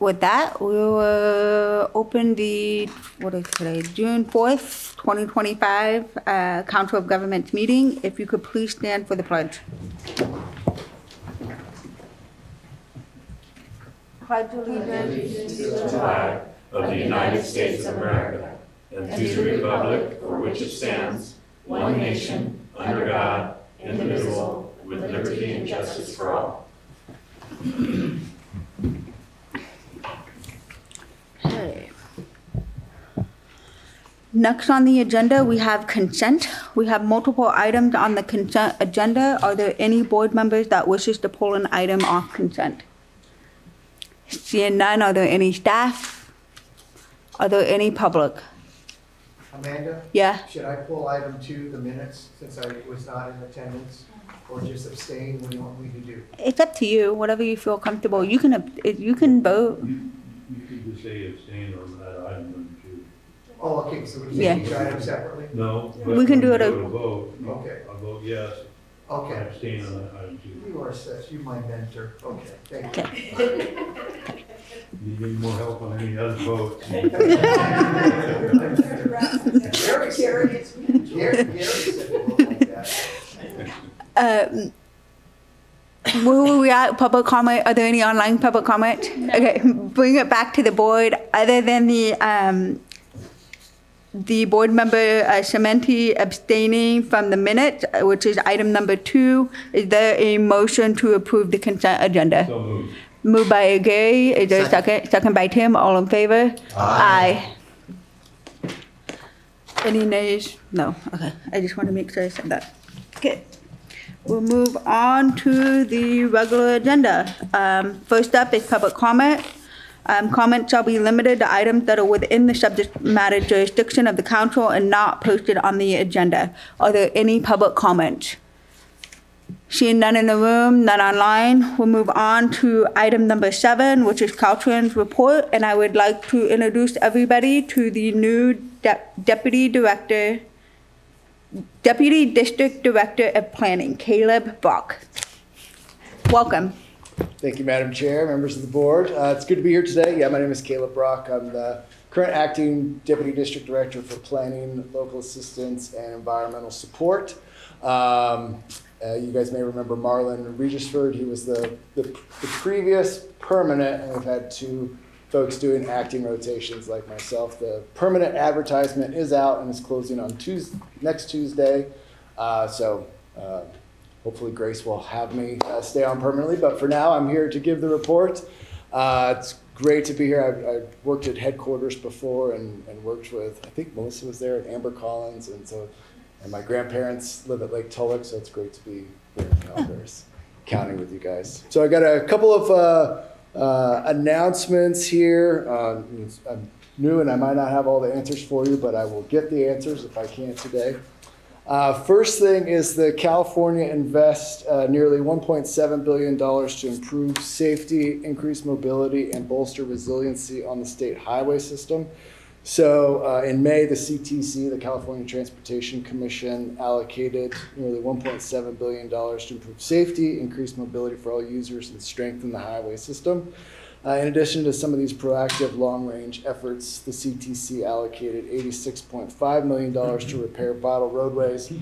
with that, we will open the, what is today, June 4th, 2025 Council of Governments meeting. If you could please stand for the pledge. Pledge allegiance to the flag of the United States of America and to the republic for which it stands, one nation, under God, indivisible, with liberty and justice for all. Okay. Next on the agenda, we have consent. We have multiple items on the consent agenda. Are there any board members that wishes to pull an item off consent? Seeing none, are there any staff? Are there any public? Amanda? Yeah? Should I pull item 2, the minutes, since I was not in attendance, or just abstain? What do you want me to do? It's up to you, whatever you feel comfortable. You can vote. You could just say abstain on that item, wouldn't you? Oh, okay, so we Yeah. can each item separately? No. We can do it Go to vote. Okay. I'll vote yes. I Okay. abstain on that item too. You are such, you my mentor. Okay, thank you. Okay. You need more help on any other votes. Gary said it looked like that. Where were we at? Public comment? Are there any online public comment? No. Okay, bring it back to the board. Other than the board member Cementi abstaining from the minute, which is item number 2, is there a motion to approve the consent agenda? So moved. Moved by Gary. Is there a second? Second by Tim. All in favor? Aye. Any nays? No. Okay. I just want to make sure I said that. Okay. We'll move on to the regular agenda. First up is public comment. Comments shall be limited to items that are within the subject matter jurisdiction of the council and not posted on the agenda. Are there any public comments? Seeing none in the room, none online, we'll move on to item number 7, which is Caltrans report, and I would like to introduce everybody to the new Deputy District Director of Planning, Caleb Brock. Welcome. Thank you, Madam Chair, members of the board. It's good to be here today. Yeah, my name is Caleb Brock. I'm the current acting Deputy District Director for Planning, Local Assistance, and Environmental Support. You guys may remember Marlon Regisford. He was the previous permanent, and we've had 2 folks doing acting rotations like myself. The permanent advertisement is out and is closing on next Tuesday. Hopefully Grace will have me stay on permanently, but for now I'm here to give the report. It's great to be here. I've worked at headquarters before and worked with, I think Melissa was there, and Amber Collins, and my grandparents live at Lake Tulloch, so it's great to be here in Calaveras County with you guys. So I got a couple of announcements here. I'm new and I might not have all the answers for you, but I will get the answers if I can today. First thing is the California invest nearly $1.7 billion to improve safety, increase mobility, and bolster resiliency on the state highway system. So in May, the CTC, the California Transportation Commission, allocated nearly $1.7 billion to improve safety, increase mobility for all users, and strengthen the highway system. In addition to some of these proactive long-range efforts, the CTC allocated $86.5 million to repair vital roadways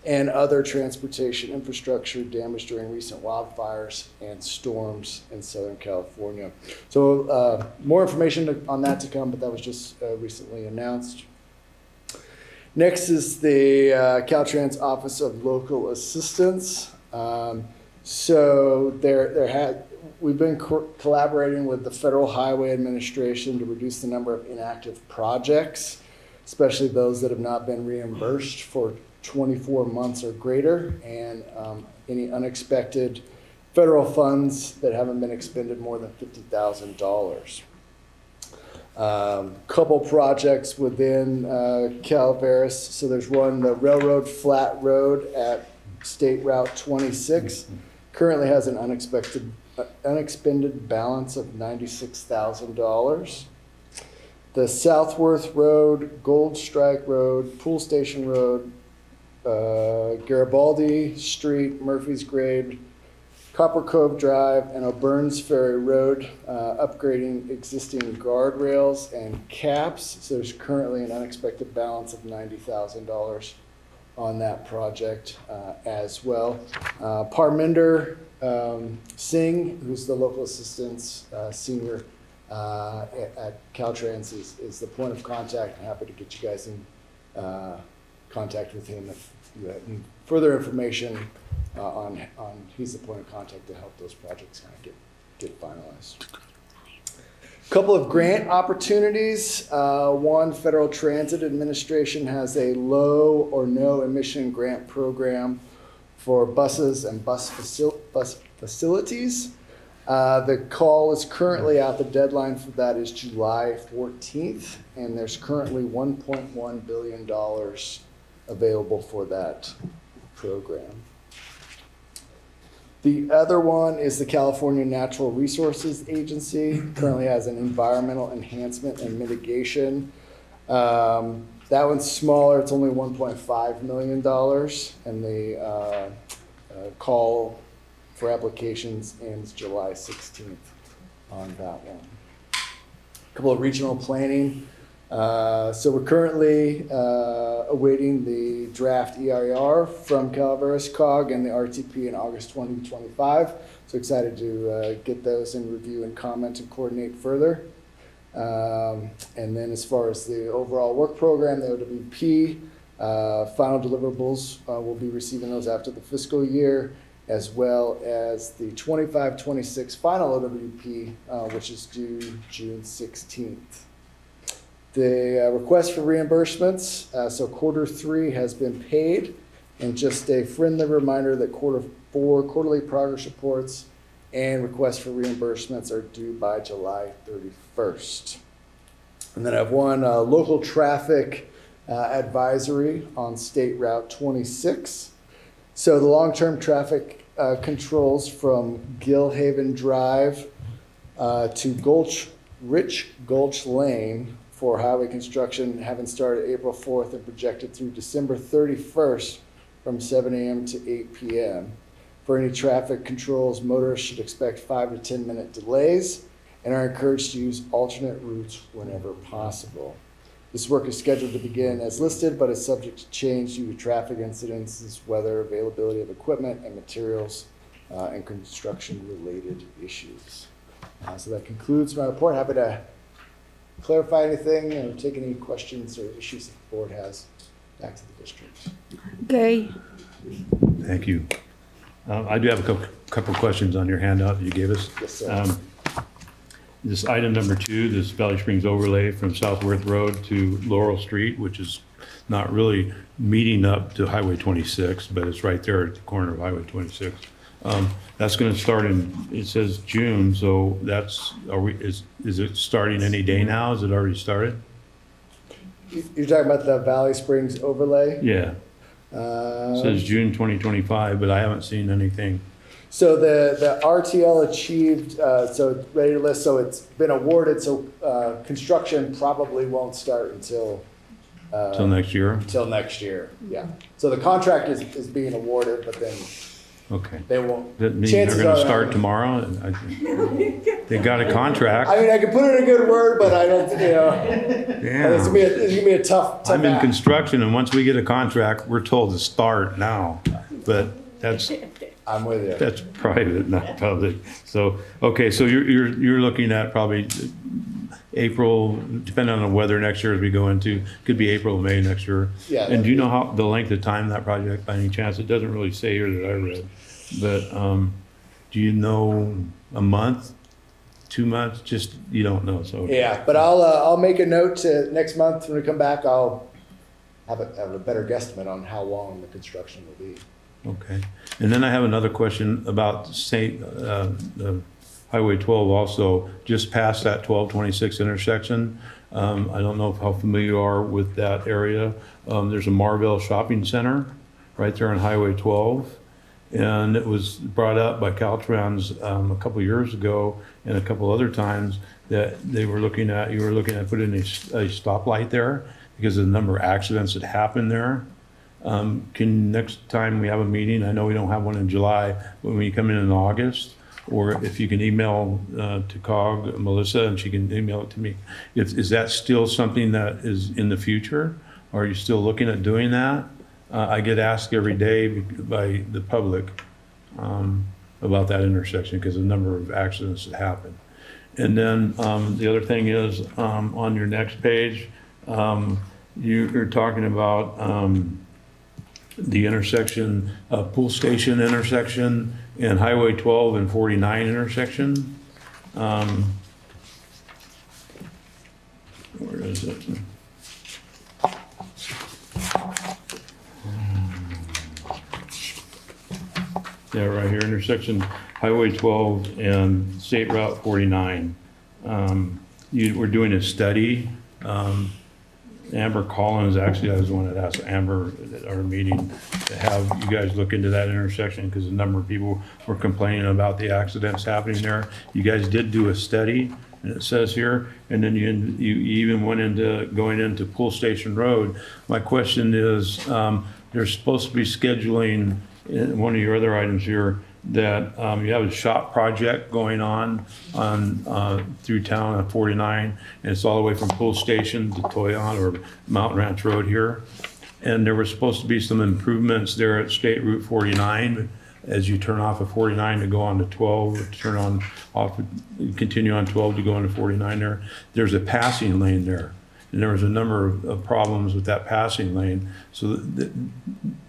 and other transportation infrastructure damaged during recent wildfires and storms in Southern California. So more information on that to come, but that was just recently announced. Next is the Caltrans Office of Local Assistance. We've been collaborating with the Federal Highway Administration to reduce the number of inactive projects, especially those that have not been reimbursed for 24 months or greater, and any unexpected federal funds that haven't been expended more than $50,000. Couple projects within Calaveras. So there's one, the Railroad Flat Road at State Route 26, currently has an unexpended balance of $96,000. The Southworth Road, Gold Strike Road, Pool Station Road, Garibaldi Street, Murphy's Grave, Copper Cove Drive and O'Burns Ferry Road, upgrading existing guardrails and caps. So there's currently an unexpected balance of $90,000 on that project as well. Parminder Singh, who's the local assistance senior at Caltrans, is the point of contact. I'm happy to get you guys in contact with him if you have any further information on he's the point of contact to help those projects kind of get finalized. Couple of grant opportunities. One, Federal Transit Administration has a low or no emission grant program for buses and bus facilities. The call is currently out. The deadline for that is July 14th, and there's currently $1.1 billion available for that program. The other one is the California Natural Resources Agency. Currently has an environmental enhancement and mitigation. That one's smaller. It's only $1.5 million, and the call for applications ends July 16th on that one. A couple of regional planning. So we're currently awaiting the draft EIR from Calaveras COG and the RTP in August 2025. So excited to get those in review and comment and coordinate further. And then as far as the overall work program, the OWP, final deliverables, we'll be receiving those after the fiscal year, as well as the 25-26 final OWP, which is due June 16th. The request for reimbursements, so quarter 3 has been paid, and just a friendly reminder that quarter 4 quarterly progress reports and requests for reimbursements are due by July 31st. And then I have one local traffic advisory on State Route 26. So the long-term traffic controls from Gilhaven Drive to Rich Gulch Lane for highway construction having started April 4th and projected through December 31st from 7 a.m. to 8 p.m. For any traffic controls, motorists should expect 5 to 10 minute delays and are encouraged to use alternate routes whenever possible. This work is scheduled to begin as listed, but is subject to change due to traffic incidences, weather, availability of equipment and materials, and construction-related issues. So that concludes my report. Happy to clarify anything or take any questions or issues that the board has back to the district. Okay. Thank you. I do have a couple questions on your handout that you gave us. Yes, sir. This item number 2, this Valley Springs overlay from Southworth Road to Laurel Street, which is not really meeting up to Highway 26, but it's right there at the corner of Highway 26. That's going to start it says June, so is it starting any day now? Is it already started? You're talking about the Valley Springs overlay? Yeah. It says June 2025, but I haven't seen anything. So the RTL achieved, so ready to list, so it's been awarded, so construction probably won't start until Next year? Until next year, yeah. So the contract is being awarded, but then Okay. they won't. That means chances they're going are- to start tomorrow? They got a contract. I mean, I could put in a good word, but I don't, Yeah. it's gonna be a tough I'm in act. construction, and once we get a contract, we're told to start now. But I'm with you. that's private, not public. So, okay, so you're looking at probably April, depending on the weather next year as we go into, could be April, May next year. Yeah. And do you know how, the length of time that project, by any chance? It doesn't really say here that I read. But do you know a month, 2 months? Just, you don't know, so. Yeah, but I'll make a note to next month when we come back, I'll have a better guesstimate on how long the construction will be. Okay. And then I have another question about the Highway 12 also, just past that 1226 intersection. I don't know how familiar you are with that area. There's a Marvell Shopping Center right there on Highway 12. And it was brought up by Caltrans a couple years ago and a couple other times that you were looking at putting a stoplight there because of the number of accidents that happened there. Can next time we have a meeting, I know we don't have one in July, but when you come in August, or if you can email to COG, Melissa, and she can email it to me. Is that still something that is in the future? Are you still looking at doing that? I get asked every day by the public about that intersection because of the number of accidents that happen. And then the other thing is on your next page, you're talking about the intersection, Pool Station intersection and Highway 12 and 49 intersection. Where is it? Yeah, right here, intersection Highway 12 and State Route 49. We're doing a study. Amber Collins, actually, I was the one that asked Amber at our meeting to have you guys look into that intersection because a number of people were complaining about the accidents happening there. You guys did do a study, and it says here, and then you even went into going into Pool Station Road. My question is, they're supposed to be scheduling one of your other items here that you have a shop project going on through town on 49, and it's all the way from Pool Station to Toyon or Mountain Ranch Road here. And there were supposed to be some improvements there at State Route 49 as you turn off of 49 to go on to 12, or turn on off, continue on 12 to go into 49 there. There's a passing lane there. And there was a number of problems with that passing lane. So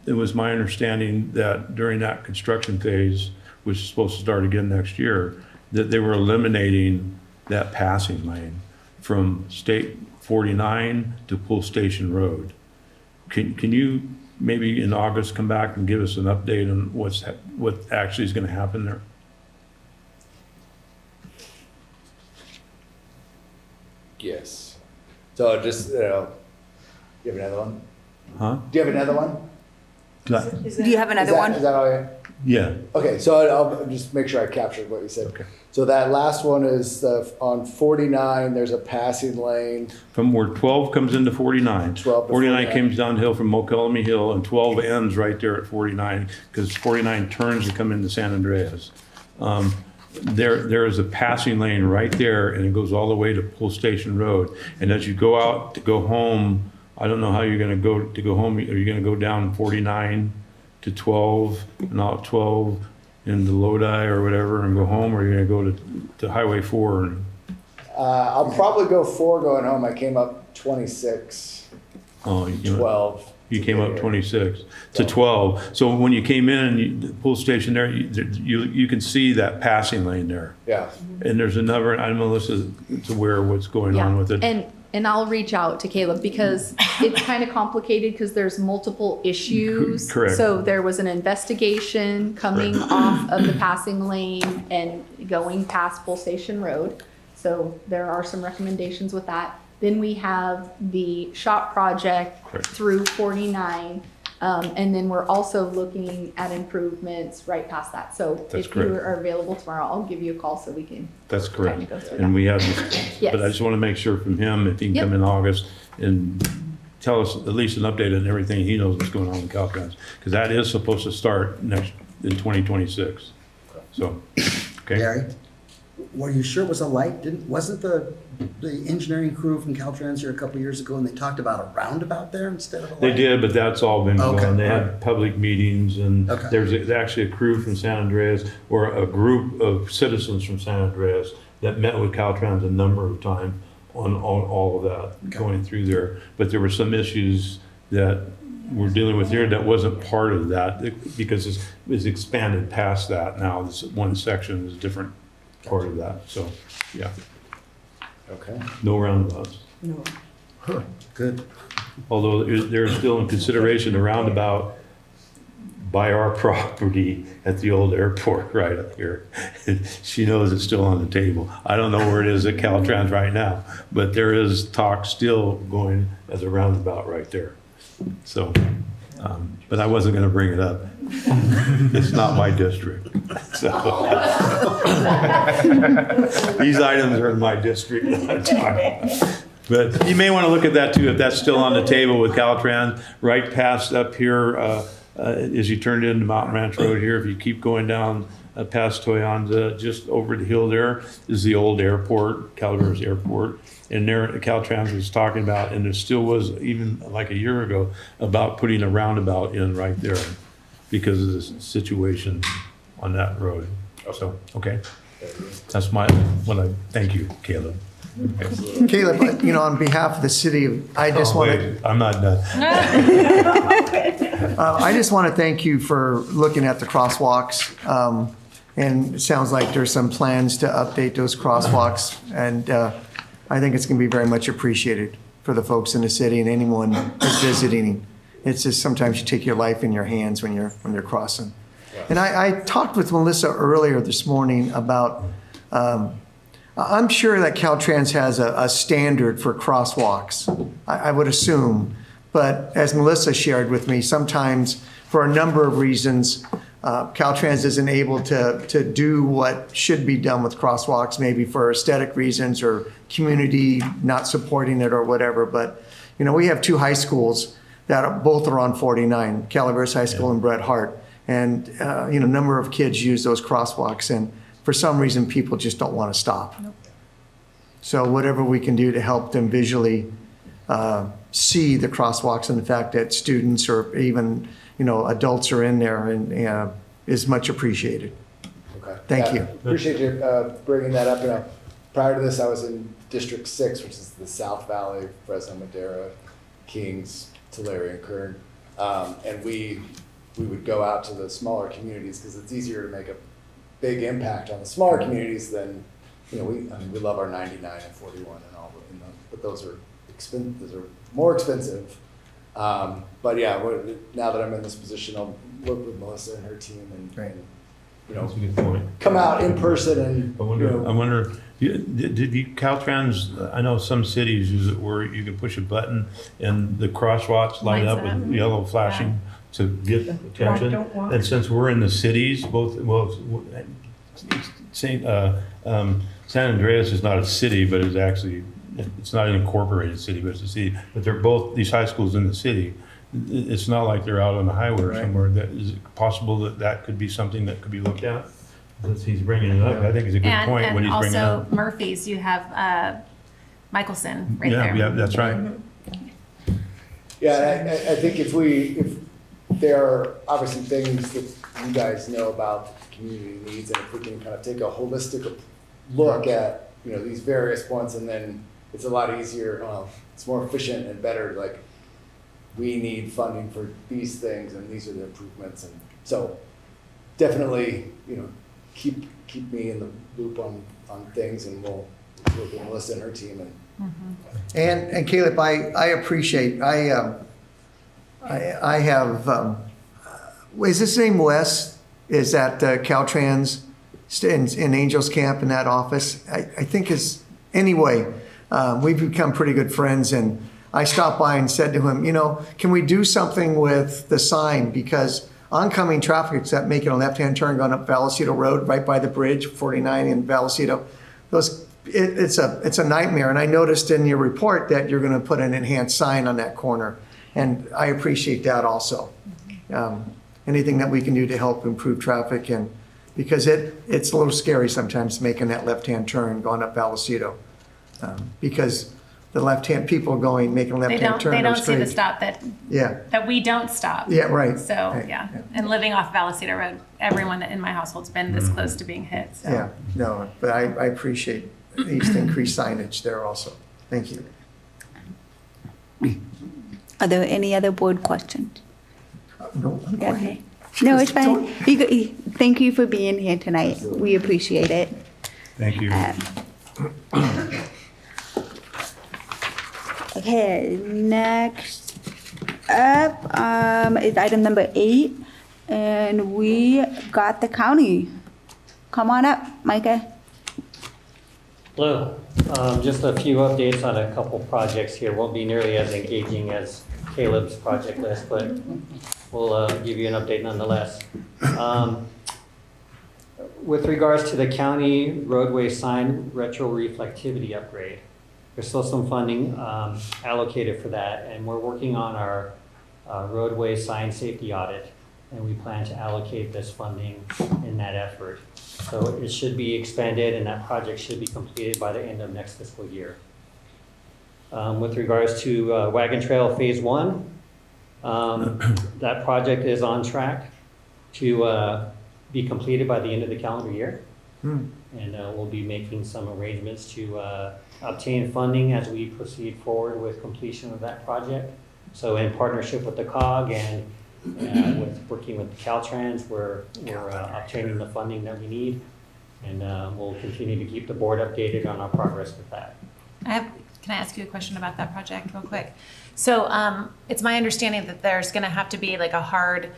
it was my understanding that during that construction phase, which is supposed to start again next year, that they were eliminating that passing lane from State 49 to Pool Station Road. Can you maybe in August come back and give us an update on what actually is going to happen there? Yes. So just, you have another one? Huh? Do you have another one? Do you have another one? Is that all you? Yeah. Okay, so I'll just make sure I captured what you said. Okay. So that last one is on 49, there's a passing lane. From where 12 comes into 49. 12 to 49 49. comes downhill from Mokelumne Hill, and 12 ends right there at 49, because 49 turns to come into San Andreas. There is a passing lane right there, and it goes all the way to Pool Station Road. And as you go out to go home, I don't know how you're gonna go to go home. Are you gonna go down 49 to 12, and out 12 into Lodi or whatever and go home, or are you gonna go to Highway 4? And, I'll probably go 4 going home. I came up 26, oh, you 12. You came up 26 to 12. So when you came in, the Pool Station there, you can see that passing lane there. Yeah. And there's another, I'm Melissa, to where what's going on with it. And I'll reach out to Caleb because it's kind of complicated because there's multiple issues. Correct. So there was an investigation coming off of the passing lane and going past Bull Station Road. So there are some recommendations with that. Then we have the shop project Correct. through 49. And then we're also looking at improvements right past that. So That's if you correct. are available tomorrow, I'll give you a call so we can. That's correct. Kind of go through And that. we have, Yes. but I just want to make sure from him, if he can Yep. come in August and tell us at least an update on everything he knows what's going on in Caltrans, because that is supposed to start in 2026. So, okay. Gary, were you sure it was a light? Wasn't the engineering crew from Caltrans here a couple years ago and they talked about a roundabout there instead of a light? They did, but that's all been Okay. gone. They had public meetings, and Okay. there's actually a crew from San Andreas, or a group of citizens from San Andreas that met with Caltrans a number of times on all of that going through there. But there were some issues that we're dealing with here that wasn't part of that, because it's expanded past that now. This one section is a different part of that. So, yeah, Okay. no roundabouts. Good. Although there's still in consideration a roundabout by our property at the old airport right up here. She knows it's still on the table. I don't know where it is at Caltrans right now, but there is talk still going as a roundabout right there. So, but I wasn't going to bring it up. It's not my district. So these items are in my district. But you may want to look at that too, if that's still on the table with Caltrans, right past up here, as you turn into Mountain Ranch Road here, if you keep going down past Toyonza, just over the hill there is the old airport, Calaveras Airport. And there, Caltrans was talking about, and there still was even like a year ago, about putting a roundabout in right there because of the situation on that road. So, okay. That's thank you, Caleb. Caleb, on behalf of the city, I just want to, Wait, I'm not done. I just want to thank you for looking at the crosswalks. And it sounds like there's some plans to update those crosswalks. And I think it's going to be very much appreciated for the folks in the city and anyone who's visiting. It's just sometimes you take your life in your hands when you're crossing. And I talked with Melissa earlier this morning about, I'm sure that Caltrans has a standard for crosswalks, I would assume. But as Melissa shared with me, sometimes for a number of reasons, Caltrans isn't able to do what should be done with crosswalks, maybe for aesthetic reasons or community not supporting it or whatever. But, we have two high schools that both are on 49, Calaveras High School and Bret Hart. And, a number of kids use those crosswalks. And for some reason, people just don't want to stop. Nope. So whatever we can do to help them visually see the crosswalks and the fact that students or even, adults are in there and is much appreciated. Okay. Thank you. Appreciate you bringing that up. Prior to this, I was in District 6, which is the South Valley, Fresno, Madera, Kings, Tulare, and Kern. And we would go out to the smaller communities because it's easier to make a big impact on the smaller communities than, we love our 99 and 41 and all, but those are more expensive. But yeah, now that I'm in this position, I'll work with Melissa and her team and That's a good point. come out in person and, I wonder, did you, Caltrans, I know some cities use it where you can push a button and the crosswalks light up with yellow flashing to get attention. And since we're in the cities, San Andreas is not a city, but it's not an incorporated city, but it's a city. But they're both, these high schools in the city. It's not like they're out on the highway or somewhere. Is it possible that could be something that could be looked at? Since he's bringing it up, I think it's a good point what he's bringing up. And also Murphy's, you have Michelson right there. Yeah, that's right. Yeah, I think if there are obviously things that you guys know about the community needs, and if we can kind of take a holistic look at, these various points, and then it's a lot easier, it's more efficient and better, like, we need funding for these things, and these are the improvements, and so definitely, keep me in the loop on things, and we'll work with Melissa and her team. And Caleb, I appreciate, I have, is his name Wes? Is at Caltrans in Angels Camp in that office? I think anyway, we've become pretty good friends, and I stopped by and said to him, can we do something with the sign? Because oncoming traffic, except making a left-hand turn going up Vallecito Road, right by the bridge, 49 in Vallecito, it's a nightmare. And I noticed in your report that you're going to put an enhanced sign on that corner. And I appreciate that also. Anything that we can do to help improve traffic, and because it's a little scary sometimes making that left-hand turn going up Vallecito. Because the left-hand people making a left-hand turn. They don't see the stop that we don't stop. Yeah, right. So, right. And living off Vallecito Road, everyone that in my household's been this close to being hit. So. Yeah, no, but I appreciate these increased signage there also. Thank you. Are there any other board questions? No, Okay. No, it's fine. Thank you for being here tonight. We appreciate it. Thank you. Okay, next up is item number 8, and we got the county. Come on up, Micah. Hello. Just a few updates on a couple projects here. Won't be nearly as engaging as Caleb's project list, but we'll give you an update nonetheless. With regards to the county roadway sign retro reflectivity upgrade, there's still some funding allocated for that, and we're working on our roadway sign safety audit, and we plan to allocate this funding in that effort. So it should be expanded, and that project should be completed by the end of next fiscal year. With regards to Wagon Trail Phase 1, that project is on track to be completed by the end of the calendar year. And we'll be making some arrangements to obtain funding as we proceed forward with completion of that project. So in partnership with the COG and with working with Caltrans, we're obtaining the funding that we need. And we'll continue to keep the board updated on our progress with that. Can I ask you a question about that project real quick? So it's my understanding that there's going to have to be like a hard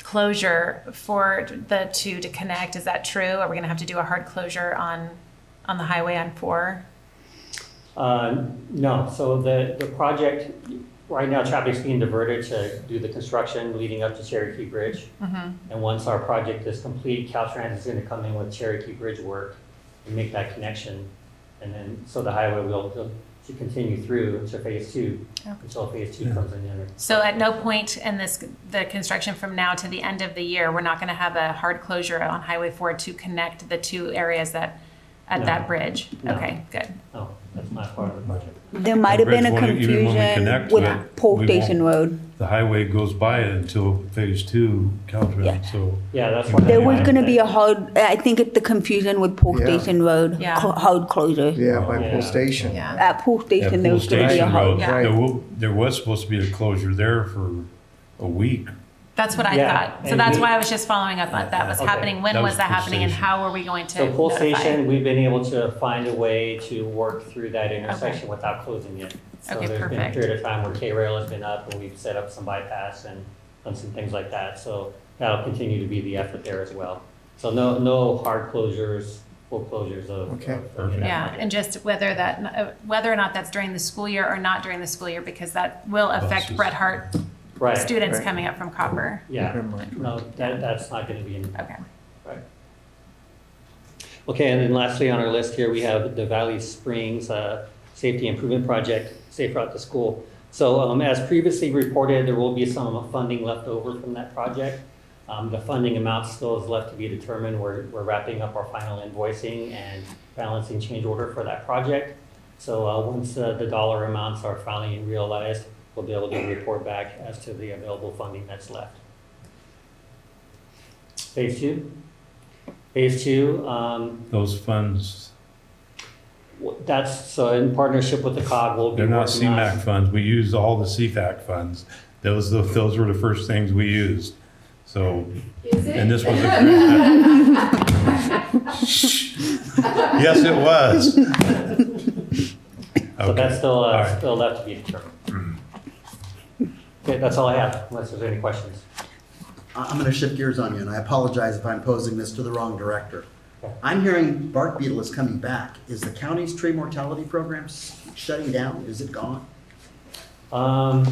closure for the two to connect. Is that true? Are we going to have to do a hard closure on the highway on 4? No. So the project, right now traffic's being diverted to do the construction leading up to Cherokee Bridge. And once our project is complete, Caltrans is going to come in with Cherokee Bridge work and make that connection. And then, so the highway will to continue through to Phase 2 until Phase 2 comes in. So at no point in the construction from now to the end of the year, we're not going to have a hard closure on Highway 4 to connect the two areas that that bridge. No. Okay, good. No, that's not part of the project. There might have been a Bridge won't- even when we confusion connect to with it, Pole we Station won't- Road. The highway goes by it until Phase 2 Caltrans, Yeah. so. Yeah, that's what. There was gonna be a hard, I think it's the confusion with Pole Yeah. Station Road, Yeah. hard closure. Yeah, by Yeah. Pole Station. Yeah. At Pole At Station, there Pool was gonna be a Station hard. Road, Yeah. there was supposed to be a closure there for a week. That's what I Yeah, thought. So and that's we- why I was just following up on that was Okay. happening. When That was was that Pool happening and Station. how are we going to So Pole notify? Station, we've been able to find a way to work through that intersection without closing it. So Okay, there's been a perfect. period of time where K-rail has been up and we've set up some bypass and done some things like that. So that'll continue to be the effort there as well. So no hard closures, full closures of. Okay. of that Yeah, project. and just whether or not that's during the school year or not during the school year, because that will affect Buses. Bret Hart Right, students Right. coming up from Copper. yeah. Never mind. No, that's not gonna be in. Okay. Right. Okay, and then lastly on our list here, we have the Valley Springs Safety Improvement Project, Safe Route to School. So as previously reported, there will be some funding left over from that project. The funding amount still is left to be determined. We're wrapping up our final invoicing and balancing change order for that project. So once the dollar amounts are finally realized, we'll be able to report back as to the available funding that's left. Phase 2? Phase 2, Those funds, that's, so in partnership with the COG, we'll be they're not working on. CMAQ funds. We used all the CFAC funds. Those were the first things we used. So, and this was a grant. Yes, it was. So that's still, All right. still left to be determined. Okay, that's all I have, unless there's any questions. I'm gonna shift gears on you, and I apologize if I'm posing this to the wrong director. Okay. I'm hearing bark beetle is coming back. Is the county's tree mortality program shutting down? Is it gone? I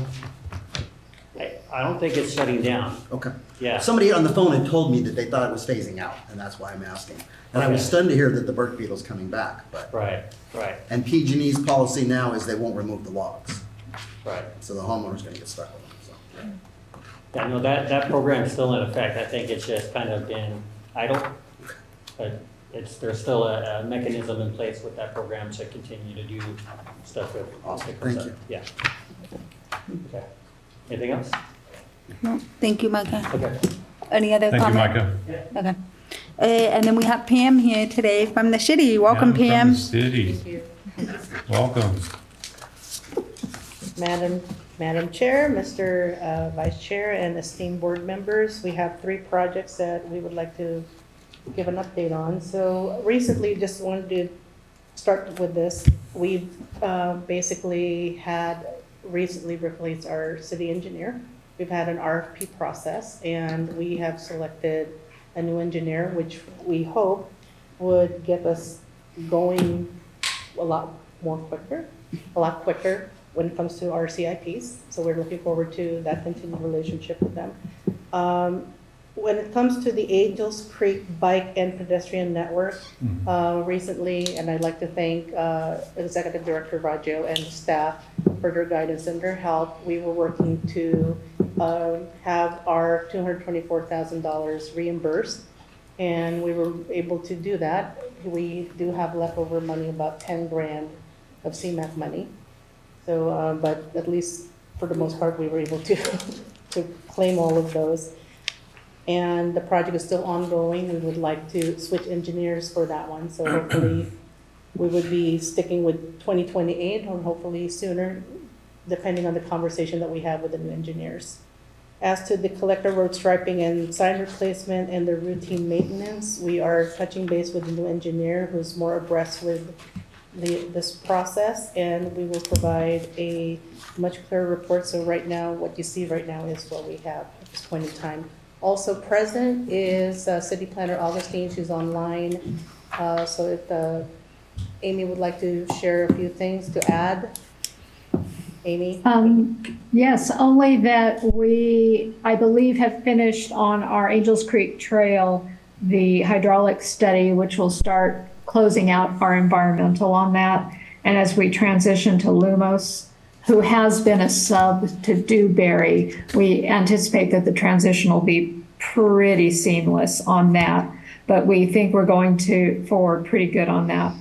don't think it's shutting down. Okay. Yeah. Somebody on the phone had told me that they thought it was phasing out, and that's why I'm asking. And I was Okay. stunned to hear that the bark beetle's coming back, but, Right, right, and PG&E's policy now is they won't remove the logs. right. So the homeowner's gonna get stuck with them, so. Yeah, no, that program's still in effect. I think it's just kind of been idle. But there's still a mechanism in place with that program to continue to do stuff with. Awesome. that comes Thank up. you. Yeah. Okay. Anything else? No, thank you, Micah. Okay. Any other Thank you, comment? Micah. Okay. And then we have Pam here today from the city. Welcome, From the Pam. city. Welcome. Madam Chair, Mr. Vice Chair, and esteemed board members, we have 3 projects that we would like to give an update on. So recently, just wanted to start with this. We've basically had recently replaced our city engineer. We've had an RFP process, and we have selected a new engineer, which we hope would get us going a lot quicker when it comes to our CIPs. So we're looking forward to that continued relationship with them. when it comes to the Angels Creek Bike and Pedestrian Network, recently, and I'd like to thank Executive Director Raggio and staff for their guidance and their help. We were working to have our $224,000 reimbursed, and we were able to do that. We do have leftover money, about 10 grand of CMAQ money. So, but at least for the most part, we were able to claim all of those. And the project is still ongoing. We would like to switch engineers for that one. So hopefully we would be sticking with 2028 or hopefully sooner, depending on the conversation that we have with the new engineers. As to the collector road striping and sign replacement and the routine maintenance, we are touching base with the new engineer who's more abreast with this process, and we will provide a much clearer report. So right now, what you see right now is what we have at this point in time. Also present is City Planner Augustine. She's online. So if Amy would like to share a few things to add. Amy? Yes, only that we, I believe, have finished on our Angels Creek Trail, the hydraulic study, which will start closing out our environmental on that. And as we transition to Lumos, who has been a sub to Dewberry, we anticipate that the transition will be pretty seamless on that. But we think we're going forward pretty good on that.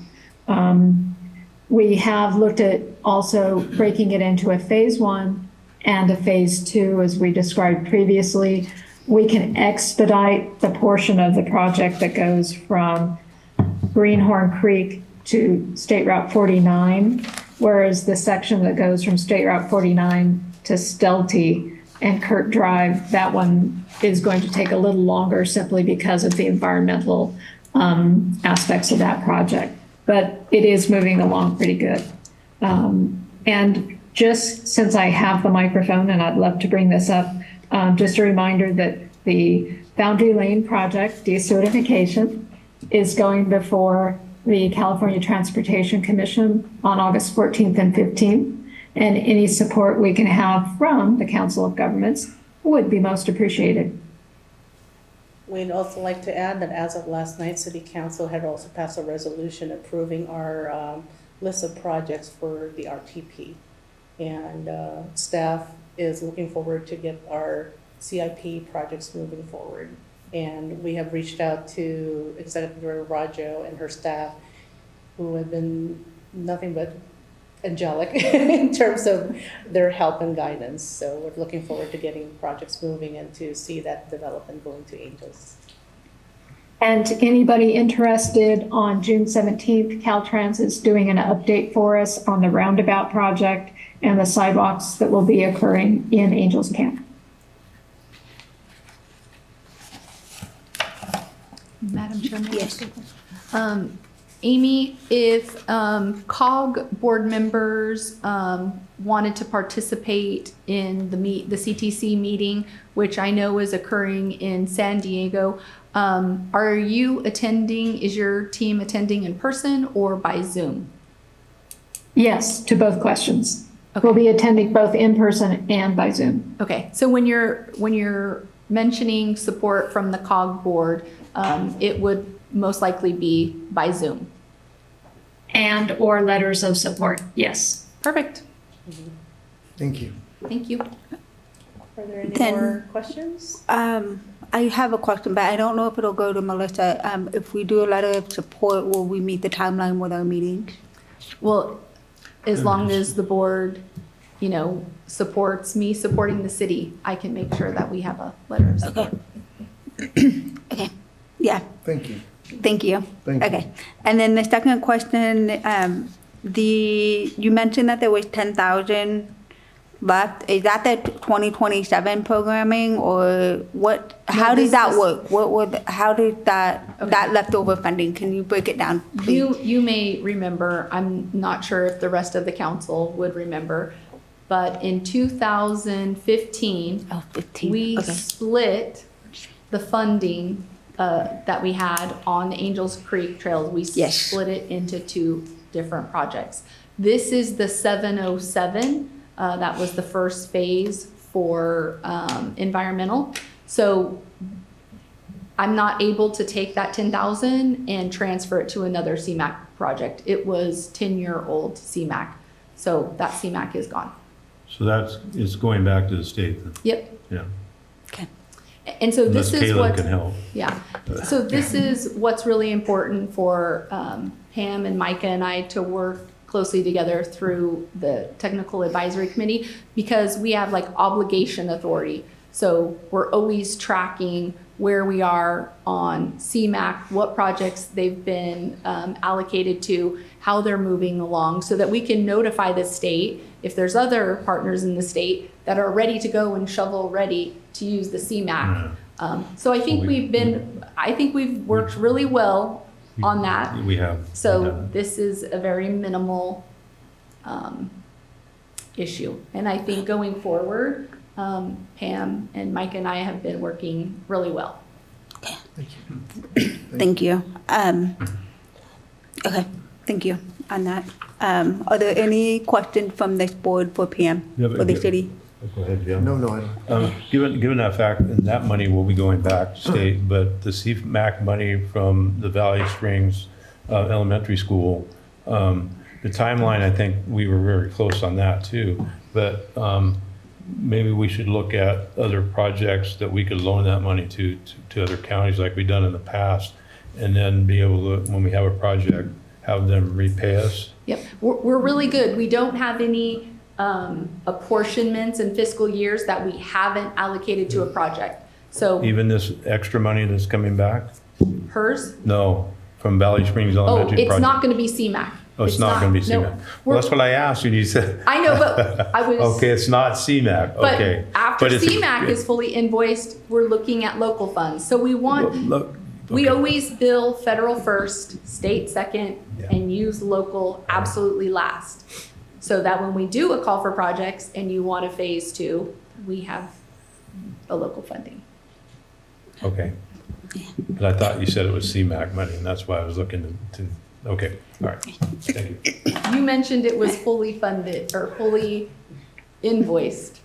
We have looked at also breaking it into a phase 1 and a phase 2, as we described previously. We can expedite the portion of the project that goes from Greenhorn Creek to State Route 49, whereas the section that goes from State Route 49 to Stelty and Kurt Drive, that one is going to take a little longer simply because of the environmental aspects of that project. But it is moving along pretty good. And just since I have the microphone, and I'd love to bring this up, just a reminder that the Boundary Lane project decertification is going before the California Transportation Commission on August 14th and 15th. And any support we can have from the Council of Governments would be most appreciated. We'd also like to add that as of last night, City Council had also passed a resolution approving our list of projects for the RTP. And staff is looking forward to get our CIP projects moving forward. And we have reached out to Executive Director Raggio and her staff, who have been nothing but angelic in terms of their help and guidance. So we're looking forward to getting projects moving and to see that development going to Angels. And anybody interested, on June 17th, Caltrans is doing an update for us on the roundabout project and the sidewalks that will be occurring in Angels Camp. Madam Chairman? Yes. Amy, if COG board members wanted to participate in the CTC meeting, which I know is occurring in San Diego, are you attending? Is your team attending in person or by Zoom? Yes, to both questions. Okay. We'll be attending both in person and by Zoom. Okay, so when you're mentioning support from the COG board, it would most likely be by Zoom. And or letters of support, yes. Perfect. Thank you. Thank you. Are there any Then- more questions? I have a question, but I don't know if it'll go to Melissa. If we do a letter of support, will we meet the timeline with our meetings? Well, as long as the board, supports me supporting the city, I can make sure that we have a letter of support. Okay, yeah, Thank you. thank you. Thank you. Okay, and then the second question, you mentioned that there was 10,000 left. Is that the 2027 programming, or what? How this does that is- work? How did that leftover funding? Can you break it down, please? You may remember, I'm not sure if the rest of the council would remember, but in 2015, Oh, 15. we Okay. split the funding that we had on Angels Creek Trails. We Yes. split it into two different projects. This is the 707. That was the first phase for environmental. So I'm not able to take that 10,000 and transfer it to another CMAQ project. It was 10-year-old CMAQ, so that CMAQ is gone. So it's going back to the state then? Yep. Yeah. Okay. And so this Unless is Caleb what, can help. yeah. So this is what's really important for Pam and Micah and I to work closely together through the technical advisory committee, because we have like obligation authority. So we're always tracking where we are on CMAQ, what projects they've been allocated to, how they're moving along, so that we can notify the state if there's other partners in the state that are ready to go and shovel ready to use the CMAQ. So I think we've worked really well on that. We have. So this is a very minimal issue. And I think going forward, Pam and Mike and I have been working really well. Thank you. Okay, thank you on that. Are there any questions from this board for Pam, for the city? Go ahead, Jim. No, I don't. Given that fact, and that money will be going back to state, but the CMAQ money from the Valley Springs Elementary School, the timeline, I think we were very close on that too. But maybe we should look at other projects that we could loan that money to other counties like we've done in the past, and then be able to, when we have a project, have them repay us. Yep, we're really good. We don't have any apportionments in fiscal years that we haven't allocated to a project. So Even this extra money that's coming back? hers, No, from Valley Springs oh, Elementary it's project. not going to be CMAQ. Oh, it's not going to be no. CMAQ. Well, that's what I asked you, and you said. I know, but I was. Okay, it's not CMAQ, okay. But after it's- CMAQ is fully invoiced, we're looking at local funds. So we want, Look, we okay. always bill federal first, state second, Yeah. and use local absolutely last. So that when we do a call for projects and you want a phase two, we have a local funding. Okay. But I thought you said it was CMAQ money, and that's why I was looking to, okay, all right, thank you. You mentioned it was fully funded or fully invoiced.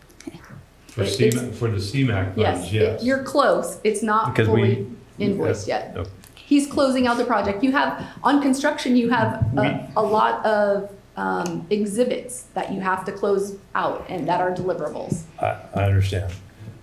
For It's- for the CMAQ Yes, funds, yes. you're close. It's not Because fully invoiced yet. No. He's closing out the project. You have, on construction, you have a lot of exhibits that you have to close out and that are deliverables. I understand.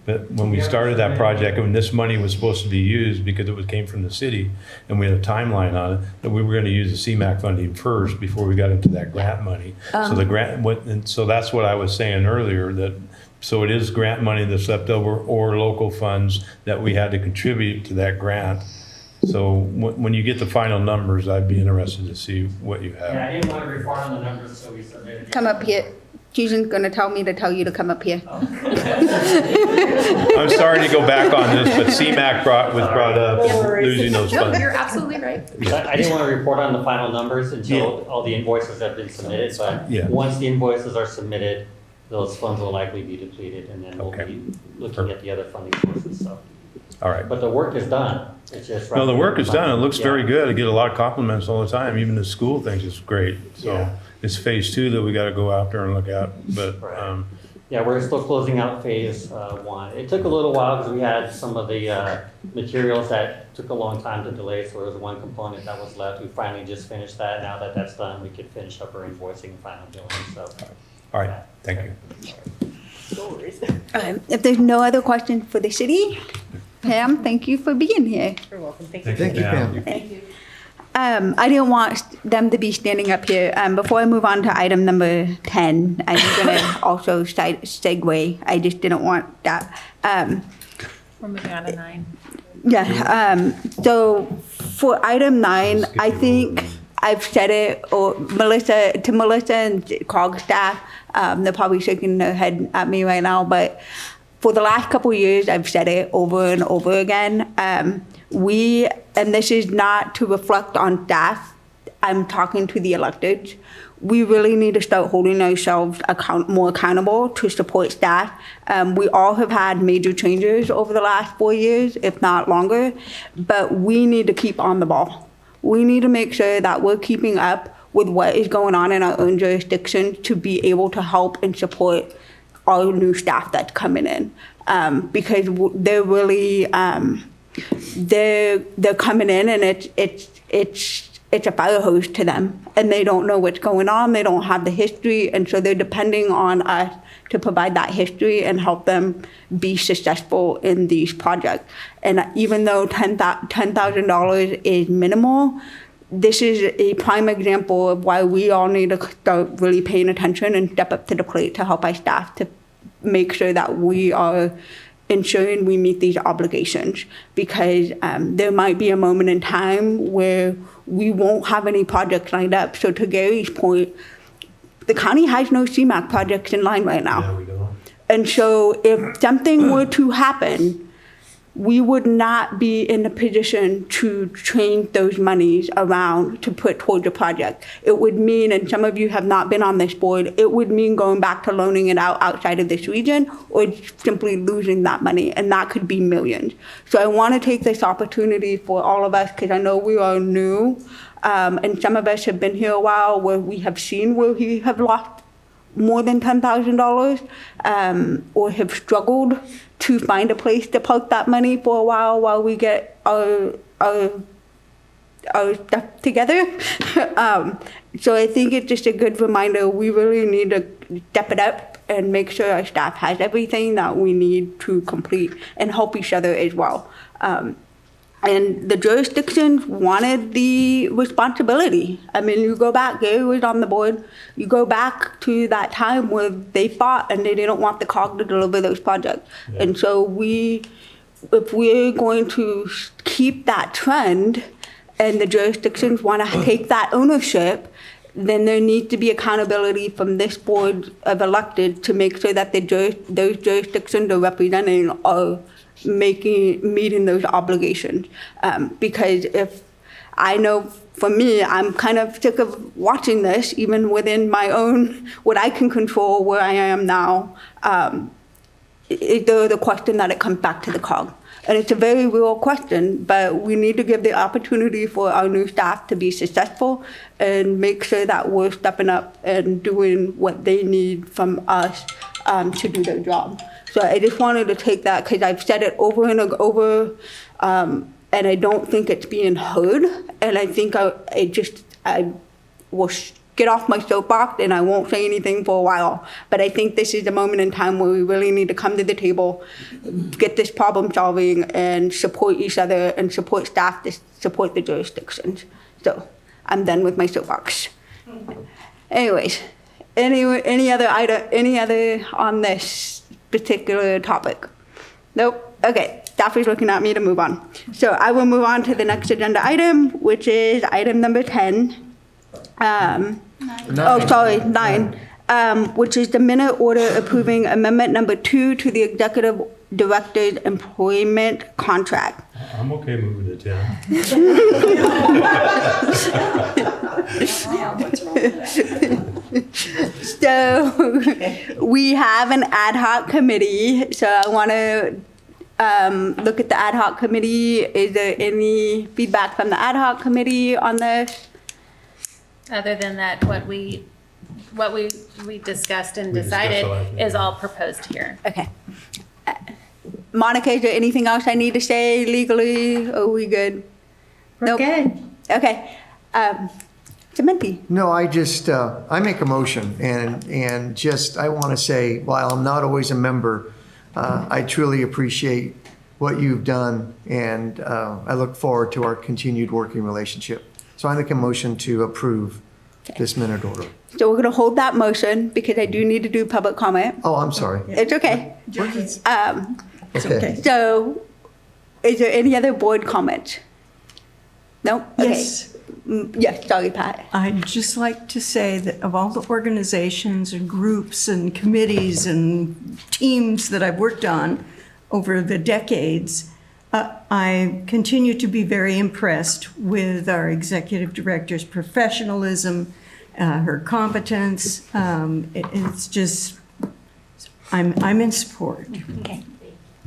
But when we started that project, when this money was supposed to be used because it came from the city, and we had a timeline on it, that we were going to use the CMAQ funding first before we got into that grant money. So the grant, and so that's what I was saying earlier, that, so it is grant money that's left over or local funds that we had to contribute to that grant. So when you get the final numbers, I'd be interested to see what you have. Yeah, I didn't want to report on the numbers, so we submitted. Come up here. Susan's gonna tell me to tell you to come up here. I'm sorry to go back on this, but CMAQ was brought up, losing those No, funds. you're absolutely right. I didn't want to report on the final numbers until all the invoices have been submitted, but Yeah. once the invoices are submitted, those funds will likely be depleted, and then we'll Okay. be looking at the other funding sources, so. All right. But the work is done, it's just. No, the work is done. It looks Yeah. very good. I get a lot of compliments all the time. Even the school thinks it's great. So Yeah. it's phase two that we got to go after and look at. But Right. Yeah, we're still closing out phase one. It took a little while because we had some of the materials that took a long time to delay, so there was one component that was left. We finally just finished that. Now that that's done, we could finish up our invoicing and final billing, so. all right, thank you. If there's no other questions for the city, Pam, thank you for being here. You're welcome. Thank you. Thank you, Pam. Thank you. I didn't want them to be standing up here. Before I move on to item number 10, I'm gonna also segue. I just didn't want that. We're moving on to 9. Yeah, so for item 9, I think I've said it, or Melissa and COG staff, they're probably shaking their head at me right now, but for the last couple of years, I've said it over and over again. And this is not to reflect on staff, I'm talking to the electeds. We really need to start holding ourselves more accountable to support staff. We all have had major changes over the last 4 years, if not longer, but we need to keep on the ball. We need to make sure that we're keeping up with what is going on in our own jurisdiction to be able to help and support all new staff that's coming in. Because they're really, they're coming in and it's a fire hose to them, and they don't know what's going on. They don't have the history, and so they're depending on us to provide that history and help them be successful in these projects. And even though $10,000 is minimal, this is a prime example of why we all need to start really paying attention and step up to the plate to help our staff to make sure that we are ensuring we meet these obligations. Because there might be a moment in time where we won't have any projects lined up. So to Gary's point, the county has no CMAQ projects in line right now. Yeah, we don't. And so if something were to happen, we would not be in a position to change those monies around to put towards a project. It would mean, and some of you have not been on this board, it would mean going back to loaning it out outside of this region or simply losing that money, and that could be millions. So I want to take this opportunity for all of us, because I know we are new, and some of us have been here a while where we have seen where we have lost more than $10,000 or have struggled to find a place to park that money for a while we get our stuff together. So I think it's just a good reminder. We really need to step it up and make sure our staff has everything that we need to complete and help each other as well. And the jurisdictions wanted the responsibility. I mean, you go back, Gary was on the board, you go back to that time where they fought and they didn't want the COG to deliver those projects. Yeah. And so if we're going to keep that trend and the jurisdictions want to take that ownership, then there needs to be accountability from this board of elected to make sure that those jurisdictions are representing are meeting those obligations. Because if I know for me, I'm kind of sick of watching this, even within my own, what I can control where I am now, the question that it comes back to the COG. And it's a very real question, but we need to give the opportunity for our new staff to be successful and make sure that we're stepping up and doing what they need from us to do their job. So I just wanted to take that, because I've said it over and over, and I don't think it's being heard. And I think I will get off my soapbox and I won't say anything for a while. But I think this is a moment in time where we really need to come to the table, get this problem solving, and support each other and support staff to support the jurisdictions. So I'm done with my soapbox. Anyways, any other on this particular topic? Nope. Okay, staff is looking at me to move on. So I will move on to the next agenda item, which is item number 10. 9. Which is the minute order approving amendment number 2 to the executive director's employment contract. I'm okay moving to 10. So we have an ad hoc committee. So I want to look at the ad hoc committee. Is there any feedback from the ad hoc committee on this? Other than that, what we discussed and decided is all proposed here. Okay. Monica, is there anything else I need to say legally? Are we good? We're good. Okay. Samantha. No, I make a motion, and just, I want to say, while I'm not always a member, I truly appreciate what you've done, and I look forward to our continued working relationship. So I make a motion to approve this minute order. So we're going to hold that motion because I do need to do public comment. Oh, I'm sorry. It's okay. Okay. So is there any other board comments? No? Okay. Yes. Yes, sorry, Pat. I'd just like to say that of all the organizations and groups and committees and teams that I've worked on over the decades, I continue to be very impressed with our executive director's professionalism, her competence. It's just, I'm in support. Okay.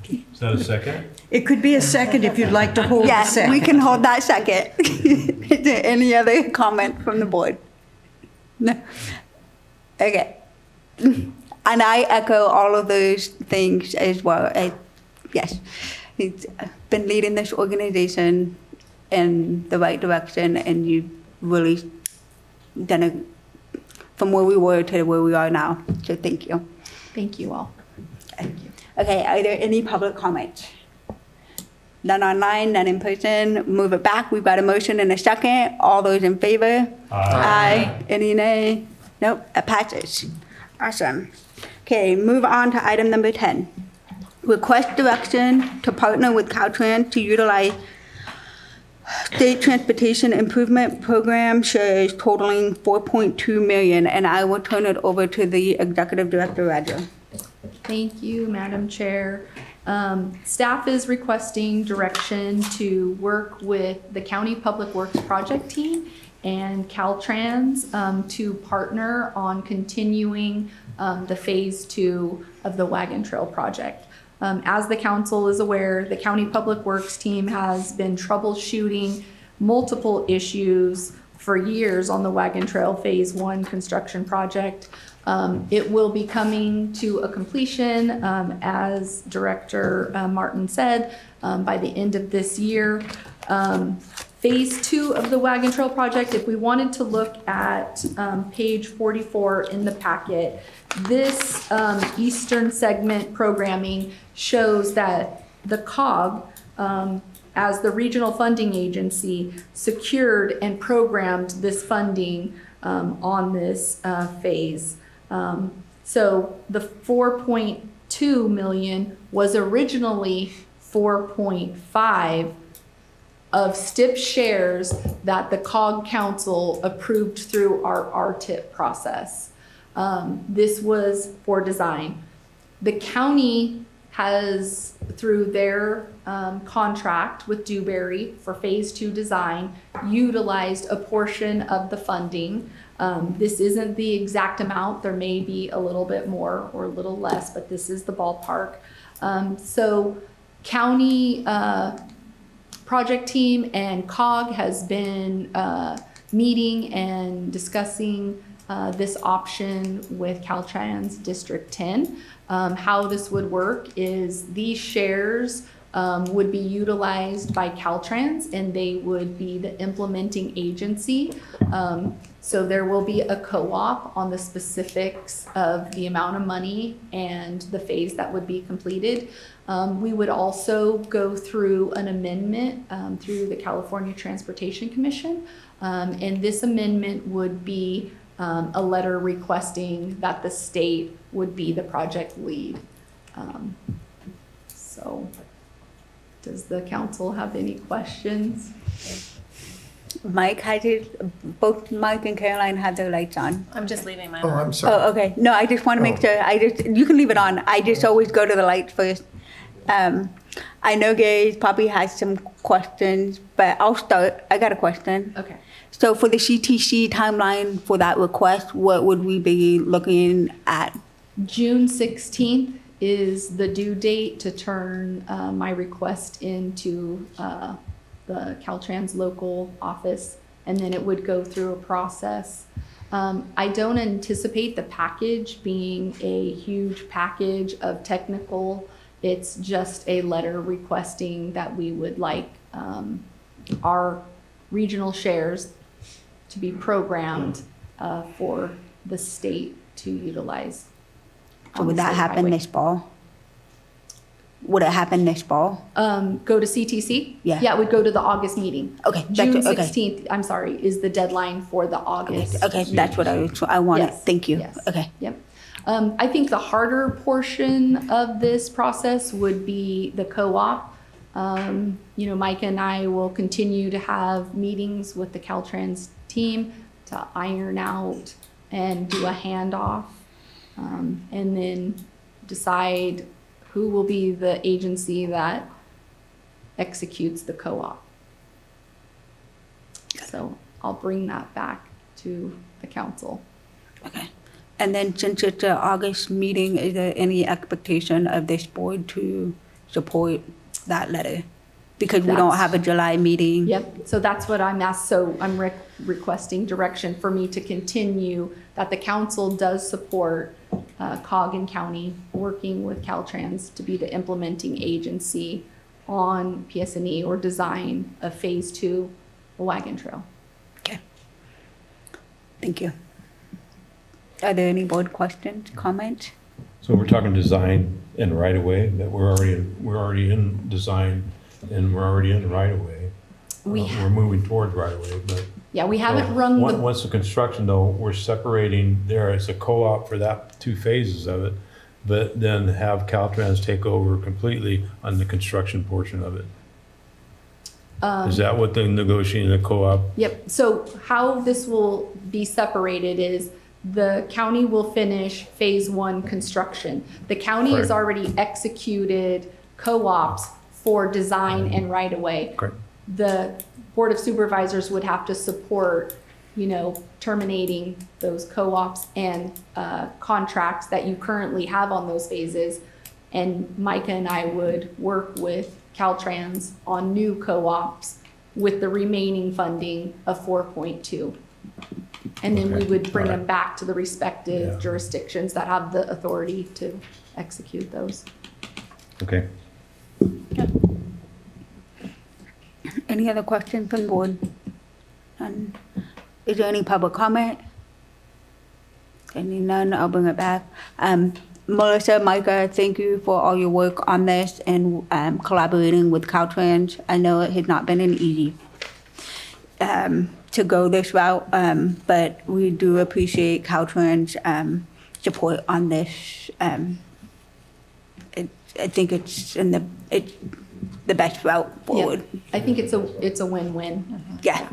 Is that a second? It could be a second if you'd like to hold a Yes, second. we can hold that second. Is there any other comment from the board? No. Okay. And I echo all of those things as well. Yes. He's been leading this organization in the right direction, and you've really done it from where we were to where we are now. So thank you. Thank you all. Okay, are there any public comments? None online, none in person. Move it back. We've got a motion and a second. All those in favor? Aye. Any nay? Nope, it passes. Awesome. Okay, move on to item number 10. Request direction to partner with Caltrans to utilize State Transportation Improvement Program shares totaling $4.2 million, and I will turn it over to the Executive Director, Roger. Thank you, Madam Chair. Staff is requesting direction to work with the County Public Works Project Team and Caltrans to partner on continuing the Phase 2 of the Wagon Trail project. As the council is aware, the County Public Works Team has been troubleshooting multiple issues for years on the Wagon Trail Phase 1 construction project. It will be coming to a completion, as Director Martin said, by the end of this year. Phase 2 of the Wagon Trail project, if we wanted to look at page 44 in the packet, this eastern segment programming shows that the COG, as the regional funding agency, secured and programmed this funding on this phase. So the 4.2 million was originally 4.5 of STIP shares that the COG Council approved through our RTIP process. This was for design. The county has, through their contract with Dewberry for Phase 2 design, utilized a portion of the funding. This isn't the exact amount. There may be a little bit more or a little less, but this is the ballpark. So county project team and COG has been meeting and discussing this option with Caltrans District 10. How this would work is these shares would be utilized by Caltrans, and they would be the implementing agency. So there will be a co-op on the specifics of the amount of money and the phase that would be completed. We would also go through an amendment through the California Transportation Commission, and this amendment would be a letter requesting that the state would be the project lead. So does the council have any questions? Mike, both Mike and Caroline have their lights on. I'm just leaving mine Oh, on. I'm sorry. Oh, okay. No, I just want to make sure. You can leave it on. I just always go to the lights first. I know Gary probably has some questions, but I'll start. I got a question. Okay. So for the CTC timeline for that request, what would we be looking at? June 16th is the due date to turn my request into the Caltrans local office, and then it would go through a process. I don't anticipate the package being a huge package of technical. It's just a letter requesting that we would like our regional shares to be programmed for the state to utilize. So would that happen this fall? Would it happen this fall? Go to CTC? Yeah. Yeah, it would go to the August meeting. Okay. June okay. 16th, I'm sorry, is the deadline for the August. Okay, that's what I wanted. Yes, Thank you. yes. Okay. Yep. I think the harder portion of this process would be the co-op. Mike and I will continue to have meetings with the Caltrans team to iron out and do a handoff, and then decide who will be the agency that executes the co-op. So I'll bring that back to the council. Okay. And then since it's an August meeting, is there any expectation of this board to support that letter? Because we don't have a July meeting. Yep, so that's what I'm asked, so I'm requesting direction for me to continue, that the council does support COG and county working with Caltrans to be the implementing agency on PS&E or design a phase 2 wagon trail. Thank you. Are there any board questions, comments? So we're talking design and right of way, that we're already in design and we're already in right of way. We're moving towards right of way, but. Yeah, we haven't So, rung the, Once the construction though, we're separating there, it's a co-op for that 2 phases of it, but then have Caltrans take over completely on the construction portion of it. Is that what the negotiating, the co-op? yep, so how this will be separated is the county will finish phase 1 construction. The county has Correct. already executed co-ops for design and right-of-way. Correct. The Board of Supervisors would have to support, terminating those co-ops and contracts that you currently have on those phases. And Micah and I would work with Caltrans on new co-ops with the remaining funding of 4.2. And then we Okay. would bring All right. them back to the respective Yeah. jurisdictions that have the authority to execute those. Okay. Any other questions from the board? None. Is there any public comment? Any none, I'll bring it back. Melissa, Micah, thank you for all your work on this and collaborating with Caltrans. I know it has not been an easy to go this route, but we do appreciate Caltrans' support on this. I think it's the best route forward. Yeah, I think it's a win-win. Yeah.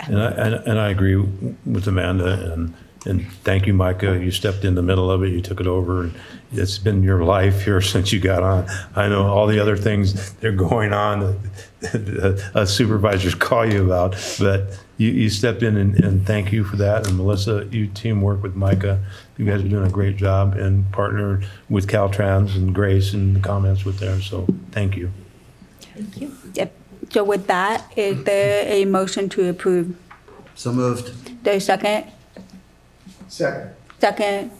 And I agree with Amanda and thank you, Micah. You stepped in the middle of it, you took it over, and it's been your life here since you got on. I know all the other things that are going on that supervisors call you about, but you stepped in and thank you for that. And Melissa, you teamwork with Micah. You guys are doing a great job and partner with Caltrans and Grace and the comments with them, so thank you. Thank you. Yep. So with that, is there a motion to approve? So moved. There's a second? Second. Second,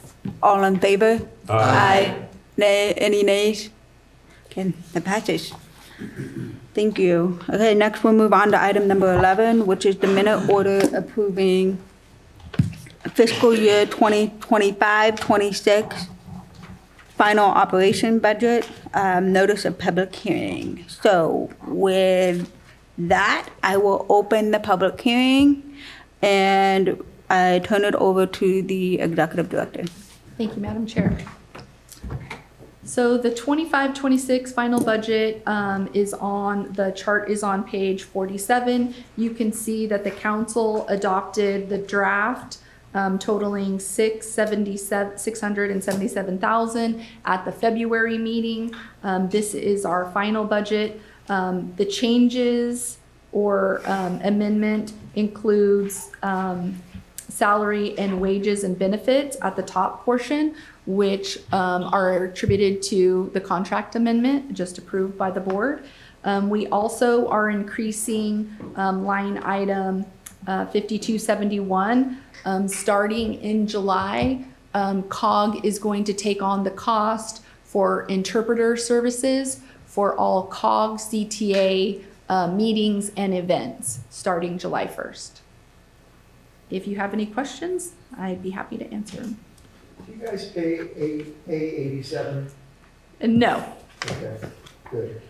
all in favor? Aye. Nay, any nays? Okay, that passes. Thank you. Okay, next we'll move on to item number 11, which is the minute order approving fiscal year 2025-26 final operation budget, notice of public hearing. So with that, I will open the public hearing and I turn it over to the executive director. Thank you, Madam Chair. So the 25-26 final budget the chart is on page 47. You can see that the council adopted the draft totaling $677,000 at the February meeting. This is our final budget. The changes or amendment includes salary and wages and benefits at the top portion, which are attributed to the contract amendment just approved by the board. We also are increasing line item 5271. Starting in July, COG is going to take on the cost for interpreter services for all COG CTA meetings and events starting July 1st. If you have any questions, I'd be happy to answer them. Do you guys pay A87? No, Okay, good.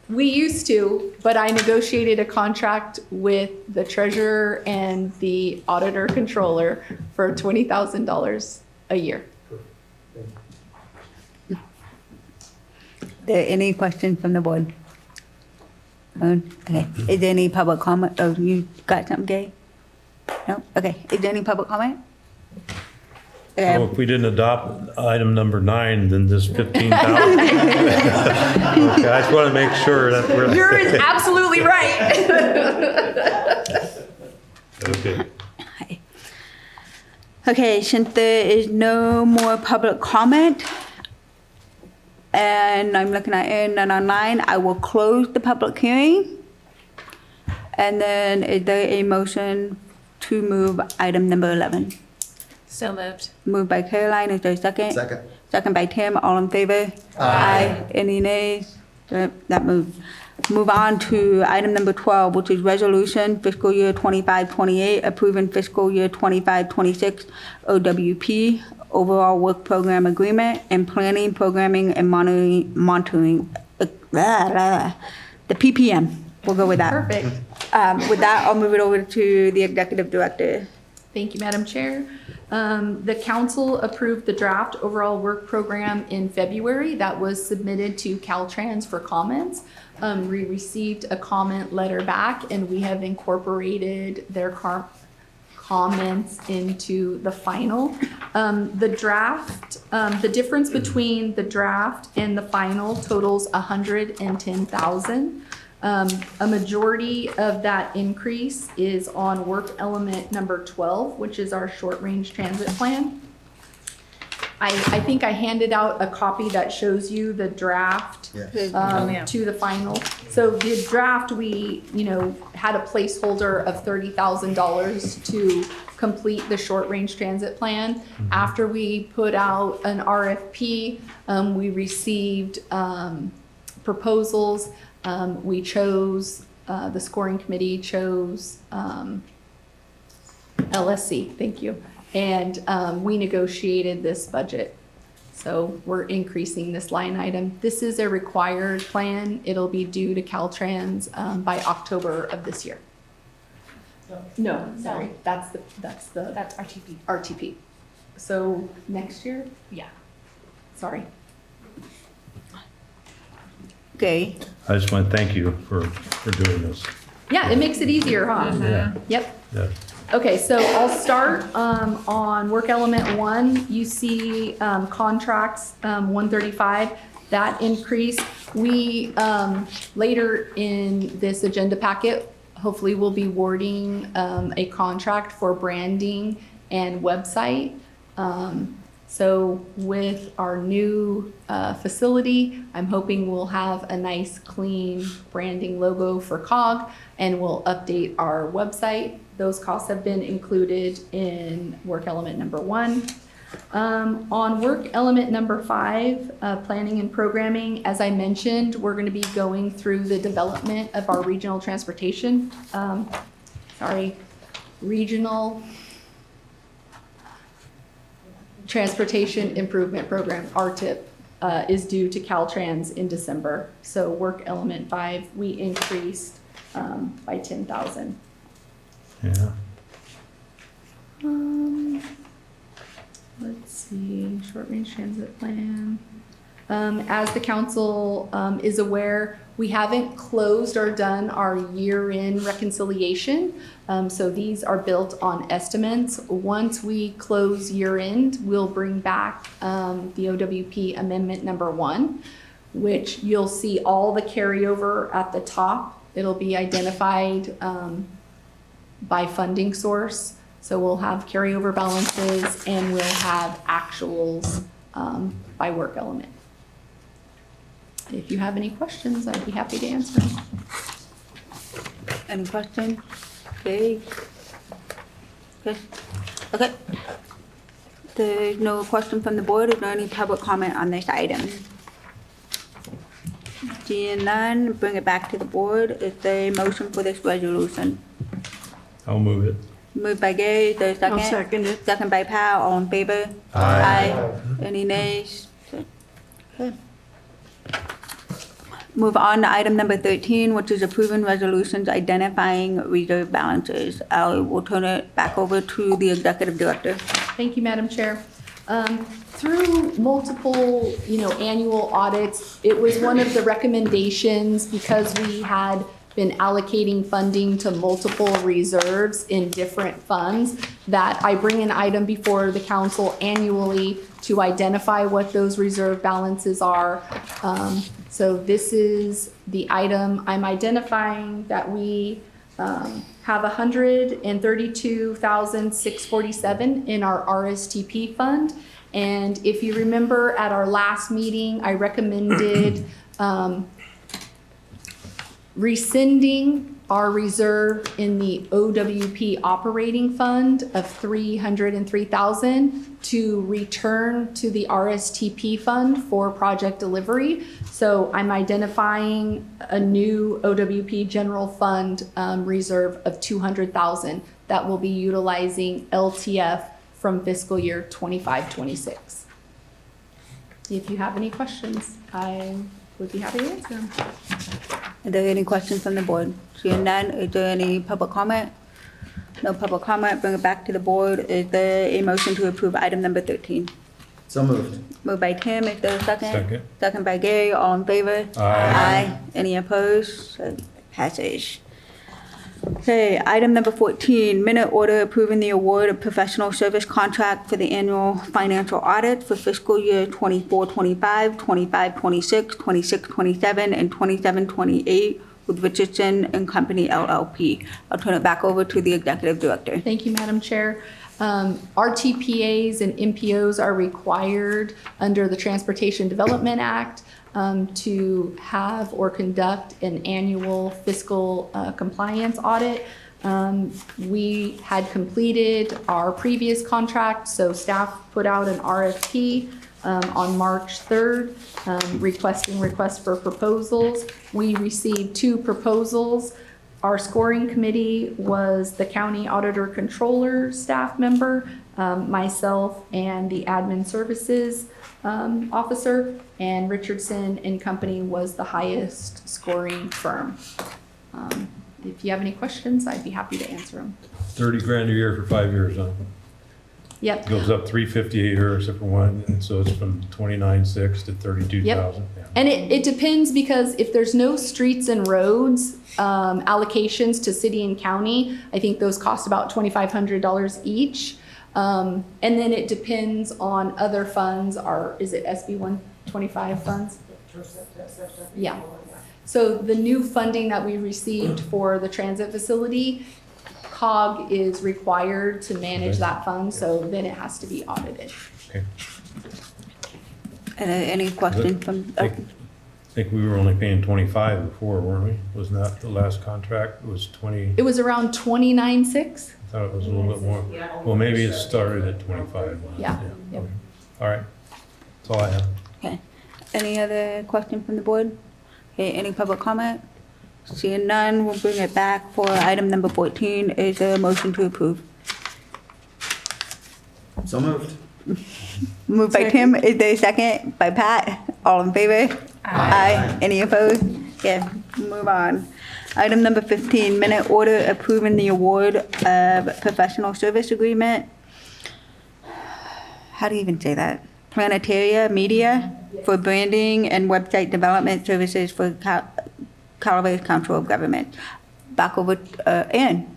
we used to, but I negotiated a contract with the treasurer and the auditor controller for $20,000 a year. There any questions from the board? Okay, is there any public comment? Oh, you got something, Gay? No? Okay, is there any public comment? Okay. Well, if we didn't adopt item number 9, then this 15,000. Okay, I just want to make sure that we're. You're absolutely right. Okay. Okay, since there is no more public comment, and I'm looking at internet online, I will close the public hearing. And then is there a motion to move item number 11? So moved. Moved by Caroline, is there a second? Second. Second by Tim, all in favor? Aye. Any nays? That moves. Move on to item number 12, which is resolution fiscal year 25-28, approving fiscal year 25-26 OWP, overall work program agreement, and planning, programming, and monitoring, the PPM. We'll go with that. Perfect. With that, I'll move it over to the executive director. Thank you, Madam Chair. The council approved the draft overall work program in February. That was submitted to Caltrans for comments. We received a comment letter back, and we have incorporated their comments into the final. The draft, the difference between the draft and the final totals $110,000. A majority of that increase is on work element number 12, which is our short-range transit plan. I think I handed out a copy that shows you the draft to the final. So the draft, we, had a placeholder of $30,000 to complete the short-range transit plan. After we put out an RFP, we received proposals. We chose, the scoring committee chose LSC, thank you. And we negotiated this budget. So we're increasing this line item. This is a required plan. It'll be due to Caltrans by October of this year. No, sorry, that's RTP. RTP. So next year? Yeah. Sorry. Okay. I just want to thank you for doing this. Yeah, it makes it easier, huh? Yeah. Yep. Yeah. Okay, so I'll start on work element 1. You see contracts 135, that increase. We later in this agenda packet, hopefully we'll be awarding a contract for branding and website. So with our new facility, I'm hoping we'll have a nice clean branding logo for COG, and we'll update our website. Those costs have been included in work element number 1. On work element number 5, planning and programming, as I mentioned, we're going to be going through the development of our regional transportation, regional transportation improvement program, RTIP, is due to Caltrans in December. So work element 5, we increased by $10,000. Yeah. Let's see, short range transit plan. As the council is aware, we haven't closed or done our year-end reconciliation. So these are built on estimates. Once we close year-end, we'll bring back the OWP amendment number 1, which you'll see all the carryover at the top. It'll be identified by funding source. So we'll have carryover balances and we'll have actuals by work element. If you have any questions, I'd be happy to answer them. Any questions? Okay. Okay. There's no question from the board. Is there any public comment on this item? Seeing none, bring it back to the board. Is there a motion for this resolution? I'll move it. Moved by Gary, is there a second? I'll second it. Second by Powell, all in favor? Aye. Any nays? Okay. Move on to item number 13, which is approving resolutions identifying reserve balances. I will turn it back over to the executive director. Thank you, Madam Chair. Through multiple, annual audits, it was one of the recommendations, because we had been allocating funding to multiple reserves in different funds, that I bring an item before the council annually to identify what those reserve balances are. So this is the item. I'm identifying that we have $132,647 in our RSTP fund. And if you remember at our last meeting, I recommended rescinding our reserve in the OWP operating fund of $303,000 to return to the RSTP fund for project delivery. So I'm identifying a new OWP general fund reserve of $200,000 that will be utilizing LTF from fiscal year 25-26. If you have any questions, I would be happy to answer them. Are there any questions from the board? Seeing none, is there any public comment? No public comment, bring it back to the board. Is there a motion to approve item number 13? So moved. Moved by Tim, is there a second? Second. Second by Gary, all in favor? Aye. Any opposed? So passage. Okay, item number 14, minute order approving the award of professional service contract for the annual financial audit for fiscal year 24-25, 25-26, 26-27, and 27-28 with Richardson and Company LLP. I'll turn it back over to the executive director. Thank you, Madam Chair. RTPAs and MPOs are required under the Transportation Development Act to have or conduct an annual fiscal compliance audit. We had completed our previous contract, so staff put out an RFP on March 3rd, requesting requests for proposals. We received 2 proposals. Our scoring committee was the county auditor controller staff member, myself, and the admin services officer, and Richardson and Company was the highest scoring firm. If you have any questions, I'd be happy to answer them. 30 grand a year for 5 years, huh? Yep. Goes up 358 here except for one, and so it's from 29.6 to 32,000. Yeah. And it depends, because if there's no streets and roads allocations to city and county, I think those cost about $2,500 each. And then it depends on other funds. Is it SB 125 funds? Yeah. So the new funding that we received for the transit facility, COG is required to manage that fund, so then it has to be audited. Okay. Any questions from? I think we were only paying 25 before, weren't we? Wasn't that the last contract? It was 20. It was around 29.6. I thought it was a little bit more. Well, maybe it started at 25. Yeah. Yep. Okay. All right. That's all I have. Okay. Any other question from the board? Okay, any public comment? Seeing none, we'll bring it back for item number 14. Is there a motion to approve? So moved. Moved by Tim, is there a second? By Pat, all in favor? Aye. Any opposed? Yeah, move on. Item number 15, minute order approving the award of professional service agreement. How do you even say that? Planetaria Media for branding and website development services for Calaveras Council of Governments. Back over, Ann.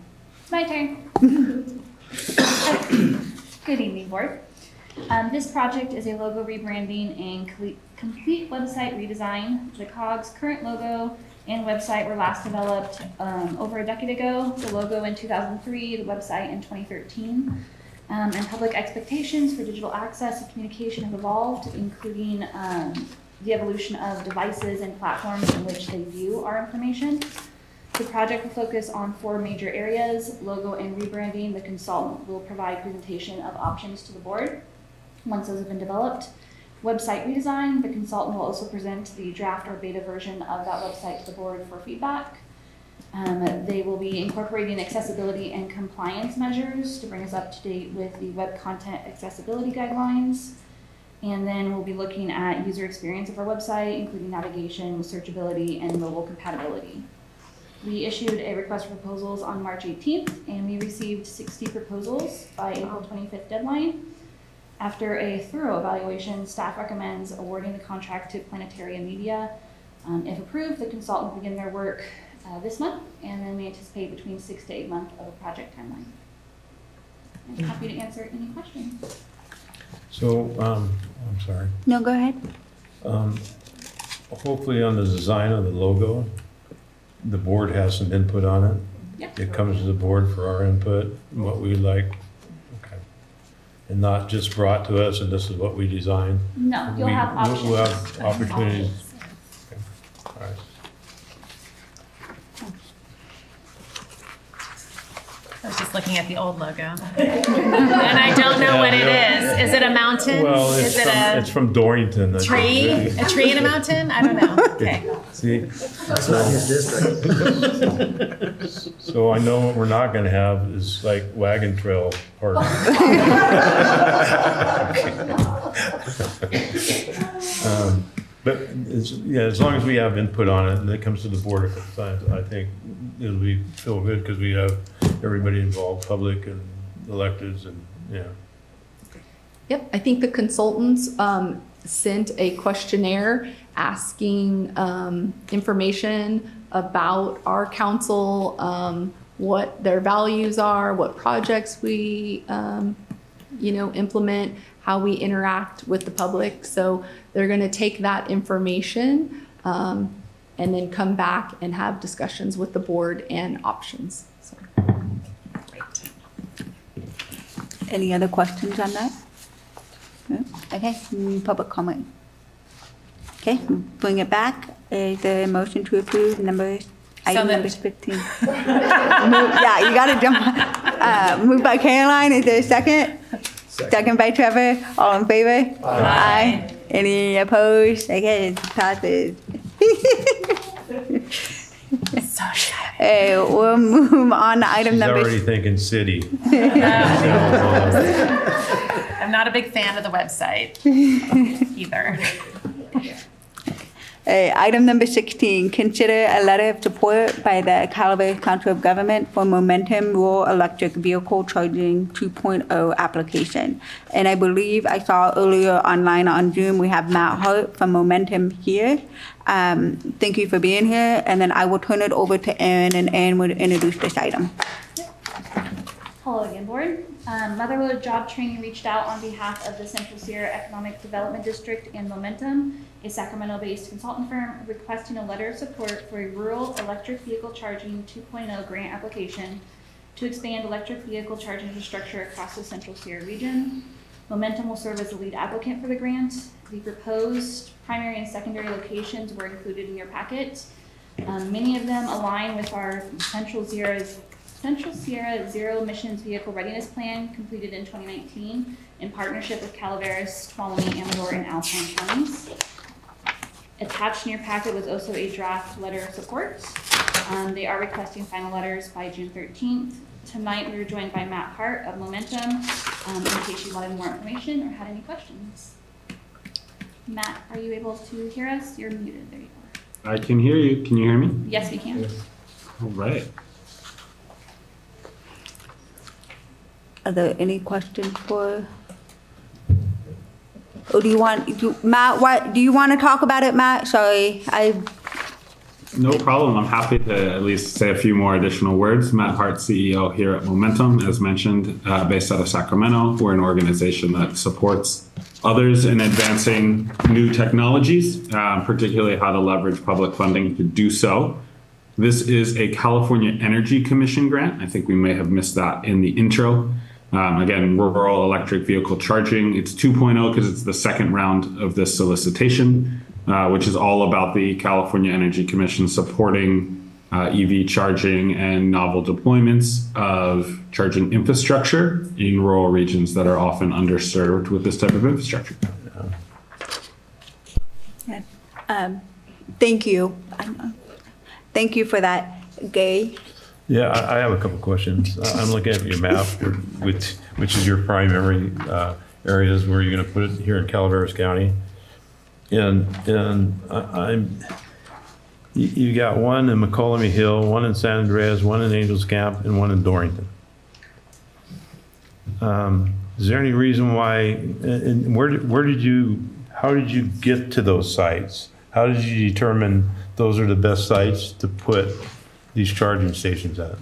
My turn. Good evening, board. This project is a logo rebranding and complete website redesign. The COG's current logo and website were last developed over a decade ago. The logo in 2003, the website in 2013. And public expectations for digital access and communication have evolved, including the evolution of devices and platforms in which they view our information. The project will focus on 4 major areas: logo and rebranding. The consultant will provide presentation of options to the board once those have been developed. Website redesign, the consultant will also present the draft or beta version of that website to the board for feedback. They will be incorporating accessibility and compliance measures to bring us up to date with the web content accessibility guidelines. And then we'll be looking at user experience of our website, including navigation, searchability, and mobile compatibility. We issued a request for proposals on March 18th, and we received 60 proposals by April 25th deadline. After a thorough evaluation, staff recommends awarding the contract to Planetaria Media. If approved, the consultant will begin their work this month, and then we anticipate between 6 to 8 months of a project timeline. I'm happy to answer any questions. So, I'm sorry. No, go ahead. Hopefully on the design of the logo, the board has some input on it. Yep. It comes to the board for our input, what we like. Okay. And not just brought to us and this is what we design. No, you'll have options. We'll have opportunities. Okay. All right. I was just looking at the old logo. And I don't know what it is. Is it a mountain? Well, is it a it's from Dorrington. I tree? think. A tree and a mountain? I don't know. Okay. See, That's not his district. so I know what we're not gonna have is like wagon trail park. But as long as we have input on it and it comes to the board a couple times, I think it'll feel good because we have everybody involved, public and electeds and, yeah. Yep, I think the consultants sent a questionnaire asking information about our council, what their values are, what projects we, implement, how we interact with the public. So they're going to take that information and then come back and have discussions with the board and options. So. Any other questions on that? No? Okay, public comment. Okay, bring it back. Is there a motion to approve item number 15? Yeah, you gotta jump. Moved by Caroline, is there a second? Second by Trevor, all in favor? Aye. Any opposed? Okay, it passes. So shy. We'll move on to item She's number. already thinking city. I'm not a big fan of the website either. Item number 16, consider a letter of support by the Calaveras Council of Governments for Momentum Rural Electric Vehicle Charging 2.0 application. And I believe I saw earlier online on Zoom, we have Matt Hart from Momentum here. Thank you for being here. And then I will turn it over to Aaron, and Aaron will introduce this item. Hello again, board. Motherlode Job Training reached out on behalf of the Central Sierra Economic Development District and Momentum, a Sacramento-based consultant firm, requesting a letter of support for a rural electric vehicle charging 2.0 grant application to expand electric vehicle charging infrastructure across the Central Sierra region. Momentum will serve as the lead applicant for the grant. The proposed primary and secondary locations were included in your packet. Many of them align with our Central Sierra Zero Emissions Vehicle Readiness Plan completed in 2019 in partnership with Calaveras, Tuolumne, Amador, and Alpine counties. Attached in your packet was also a draft letter of support. They are requesting final letters by June 13th. Tonight we were joined by Matt Hart of Momentum in case you wanted more information or had any questions. Matt, are you able to hear us? You're muted. There you are. I can hear you. Can you hear me? Yes, we can. All right. Are there any questions for? Or do you want, Matt, what, do you want to talk about it, Matt? Sorry, No problem. I'm happy to at least say a few more additional words. Matt Hart, CEO here at Momentum, as mentioned, based out of Sacramento. We're an organization that supports others in advancing new technologies, particularly how to leverage public funding to do so. This is a California Energy Commission grant. I think we may have missed that in the intro. Again, rural electric vehicle charging. It's 2.0 because it's the second round of this solicitation, which is all about the California Energy Commission supporting EV charging and novel deployments of charging infrastructure in rural regions that are often underserved with this type of infrastructure. thank you. Thank you for that, Gay. Yeah, I have a couple questions. I'm looking at your map, which is your primary areas where you're going to put it here in Calaveras County. And you got one in McCollum Hill, one in San Andreas, one in Angels Camp, and one in Dorrington. Is there any reason why, and how did you get to those sites? How did you determine those are the best sites to put these charging stations at?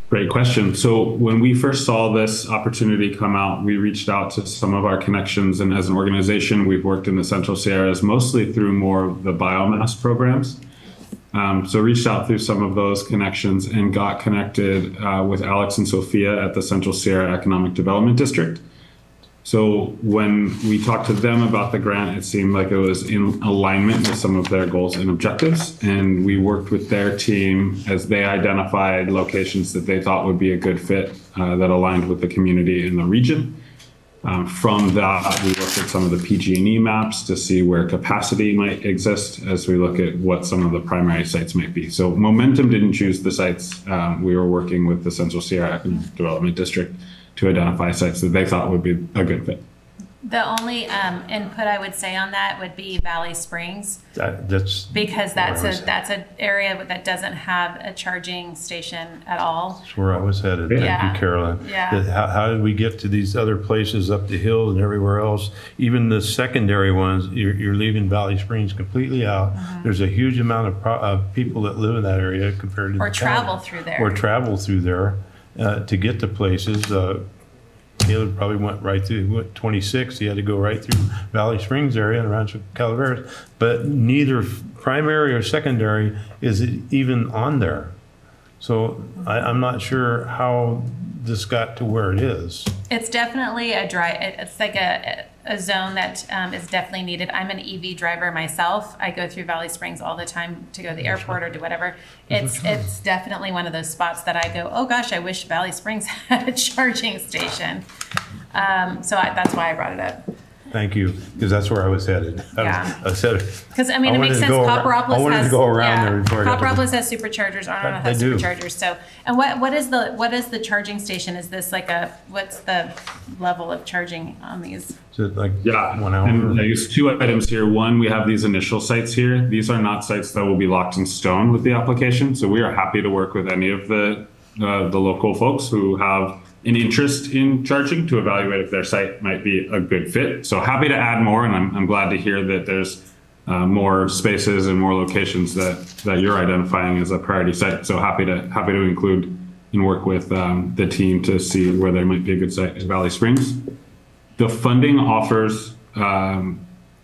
Great question. So when we first saw this opportunity come out, we reached out to some of our connections. And as an organization, we've worked in the Central Sierras mostly through more of the biomass programs. So reached out through some of those connections and got connected with Alex and Sophia at the Central Sierra Economic Development District. So when we talked to them about the grant, it seemed like it was in alignment with some of their goals and objectives. And we worked with their team as they identified locations that they thought would be a good fit that aligned with the community in the region. From that, we looked at some of the PG&E maps to see where capacity might exist as we look at what some of the primary sites might be. So Momentum didn't choose the sites. We were working with the Central Sierra Development District to identify sites that they thought would be a good fit. The only input I would say on that would be Valley Springs, That's. because that's where I was- that's an area that doesn't have a charging station at all. That's where I was headed. Thank Yeah. you, Carolyn. Yeah. How did we get to these other places up the hill and everywhere else? Even the secondary ones, you're leaving Valley Springs completely out. There's a huge amount of people that live in that area compared to Or the county. travel through there. Or travel through there to get to places. Caleb probably went right through 26. He had to go right through Valley Springs area and around Calaveras. But neither primary or secondary is even on there. So I'm not sure how this got to where it is. It's definitely it's like a zone that is definitely needed. I'm an EV driver myself. I go through Valley Springs all the time to go to the airport or do whatever. It's definitely one of those spots that I go, oh gosh, I wish Valley Springs had a charging station. That's why I brought it up. Thank you, because that's where I was headed. Yeah. I said, Because it makes wanted to sense. go around- Copperopolis I wanted to has go around there before I got to the- Copperopolis has superchargers. Arnold has They do. superchargers. So, and what is the charging station? Is this like what's the level of charging on these? is it like Yeah, 1 hour? and I use two items here. One, we have these initial sites here. These are not sites that will be locked in stone with the application. So we are happy to work with any of the local folks who have an interest in charging to evaluate if their site might be a good fit. So happy to add more, and I'm glad to hear that there's more spaces and more locations that you're identifying as a priority site. So happy to include and work with the team to see where there might be a good site in Valley Springs. The funding offers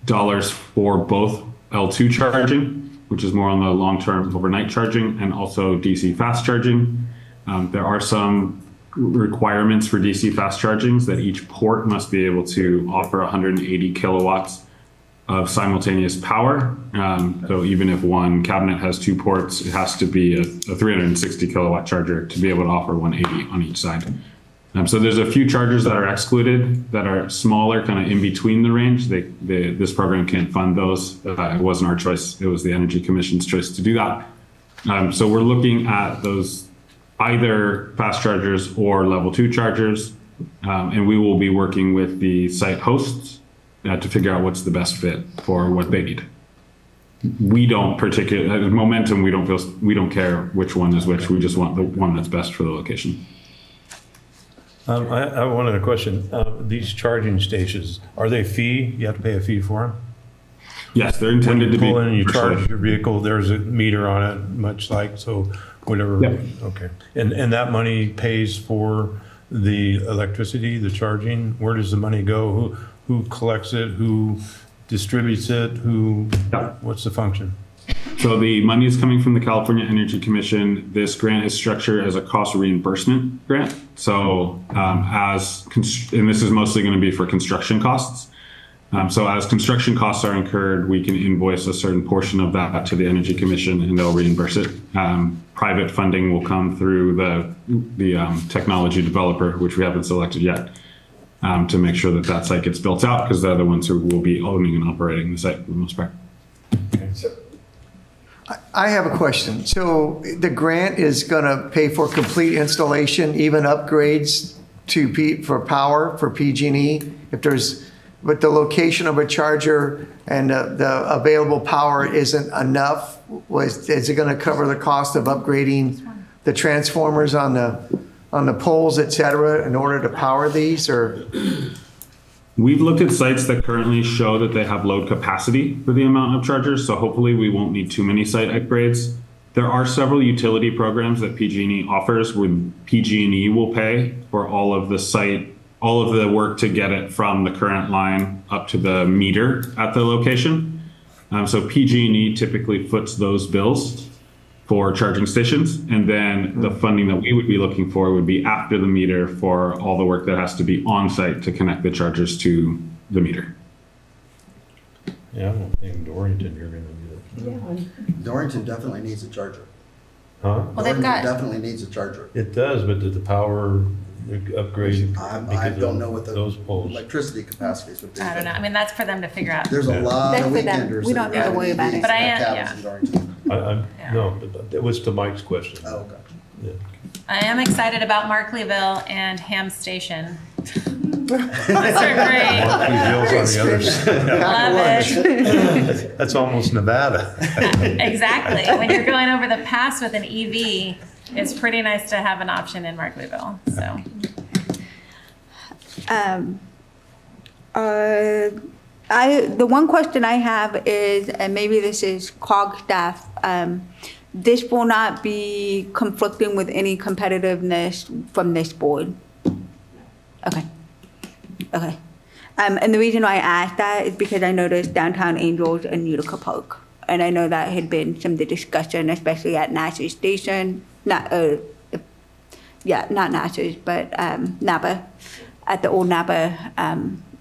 dollars for both L2 charging, which is more on the long-term overnight charging, and also DC fast charging. There are some requirements for DC fast chargings that each port must be able to offer 180 kilowatts of simultaneous power. So even if one cabinet has two ports, it has to be a 360 kilowatt charger to be able to offer 180 on each side. So there's a few chargers that are excluded that are smaller, kind of in between the range. This program can't fund those. It wasn't our choice. It was the Energy Commission's choice to do that. So we're looking at those either fast chargers or level 2 chargers. And we will be working with the site hosts to figure out what's the best fit for what they need. We don't particularly, Momentum, we don't care which one is which. We just want the one that's best for the location. I have one other question. These charging stations, are they fee? You have to pay a fee for them? Yes, they're When intended you to be. pull in and you commercial. charge your vehicle, there's a meter on it, much like, so whatever. Yep. Okay. And that money pays for the electricity, the charging? Where does the money go? Who collects it? Who distributes it? What's the function? So the money is coming from the California Energy Commission. This grant is structured as a cost reimbursement grant. So and this is mostly going to be for construction costs. So as construction costs are incurred, we can invoice a certain portion of that to the Energy Commission and they'll reimburse it. Private funding will come through the technology developer, which we haven't selected yet, to make sure that site gets built out because they're the ones who will be owning and operating the site for the most part. I have a question. So the grant is going to pay for complete installation, even upgrades for power for PG&E? But the location of a charger and the available power isn't enough, is it going to cover the cost of upgrading the transformers on the poles, et cetera, in order to power these, or? We've looked at sites that currently show that they have load capacity for the amount of chargers, so hopefully we won't need too many site upgrades. There are several utility programs that PG&E offers where PG&E will pay for all of the work to get it from the current line up to the meter at the location. So PG&E typically foots those bills. for charging stations. And then the funding that we would be looking for would be after the meter for all the work that has to be on site to connect the chargers to the meter. Yeah, I don't think Dorrington, you're gonna do it. Dorrington definitely needs a charger. Huh? Well, they've Dorrington got- definitely needs a charger. It does, but did the power upgrade? I because don't of know what the those poles? electricity capacities would be. I don't know. I mean, that's for them to figure out. There's a lot That's of for them. weekenders. We that don't need to drive worry about EVs it. But I that am- cabins in Dorrington. No, but that was to Mike's question. Oh, okay. Yeah. I am excited about Markleyville and Ham Station. Those are great. Markleyville's on the other side. Love it. That's almost Nevada. Exactly. When you're going over the pass with an EV, it's pretty nice to have an option in Markleyville. So. The one question I have is, and maybe this is COG staff, this will not be conflicting with any competitiveness from this board? Okay. Okay. And the reason why I asked that is because I noticed Downtown Angels and Utica Park. And I know that had been some of the discussion, especially at Natchez Station, not Natchez, but Napa, at the old Napa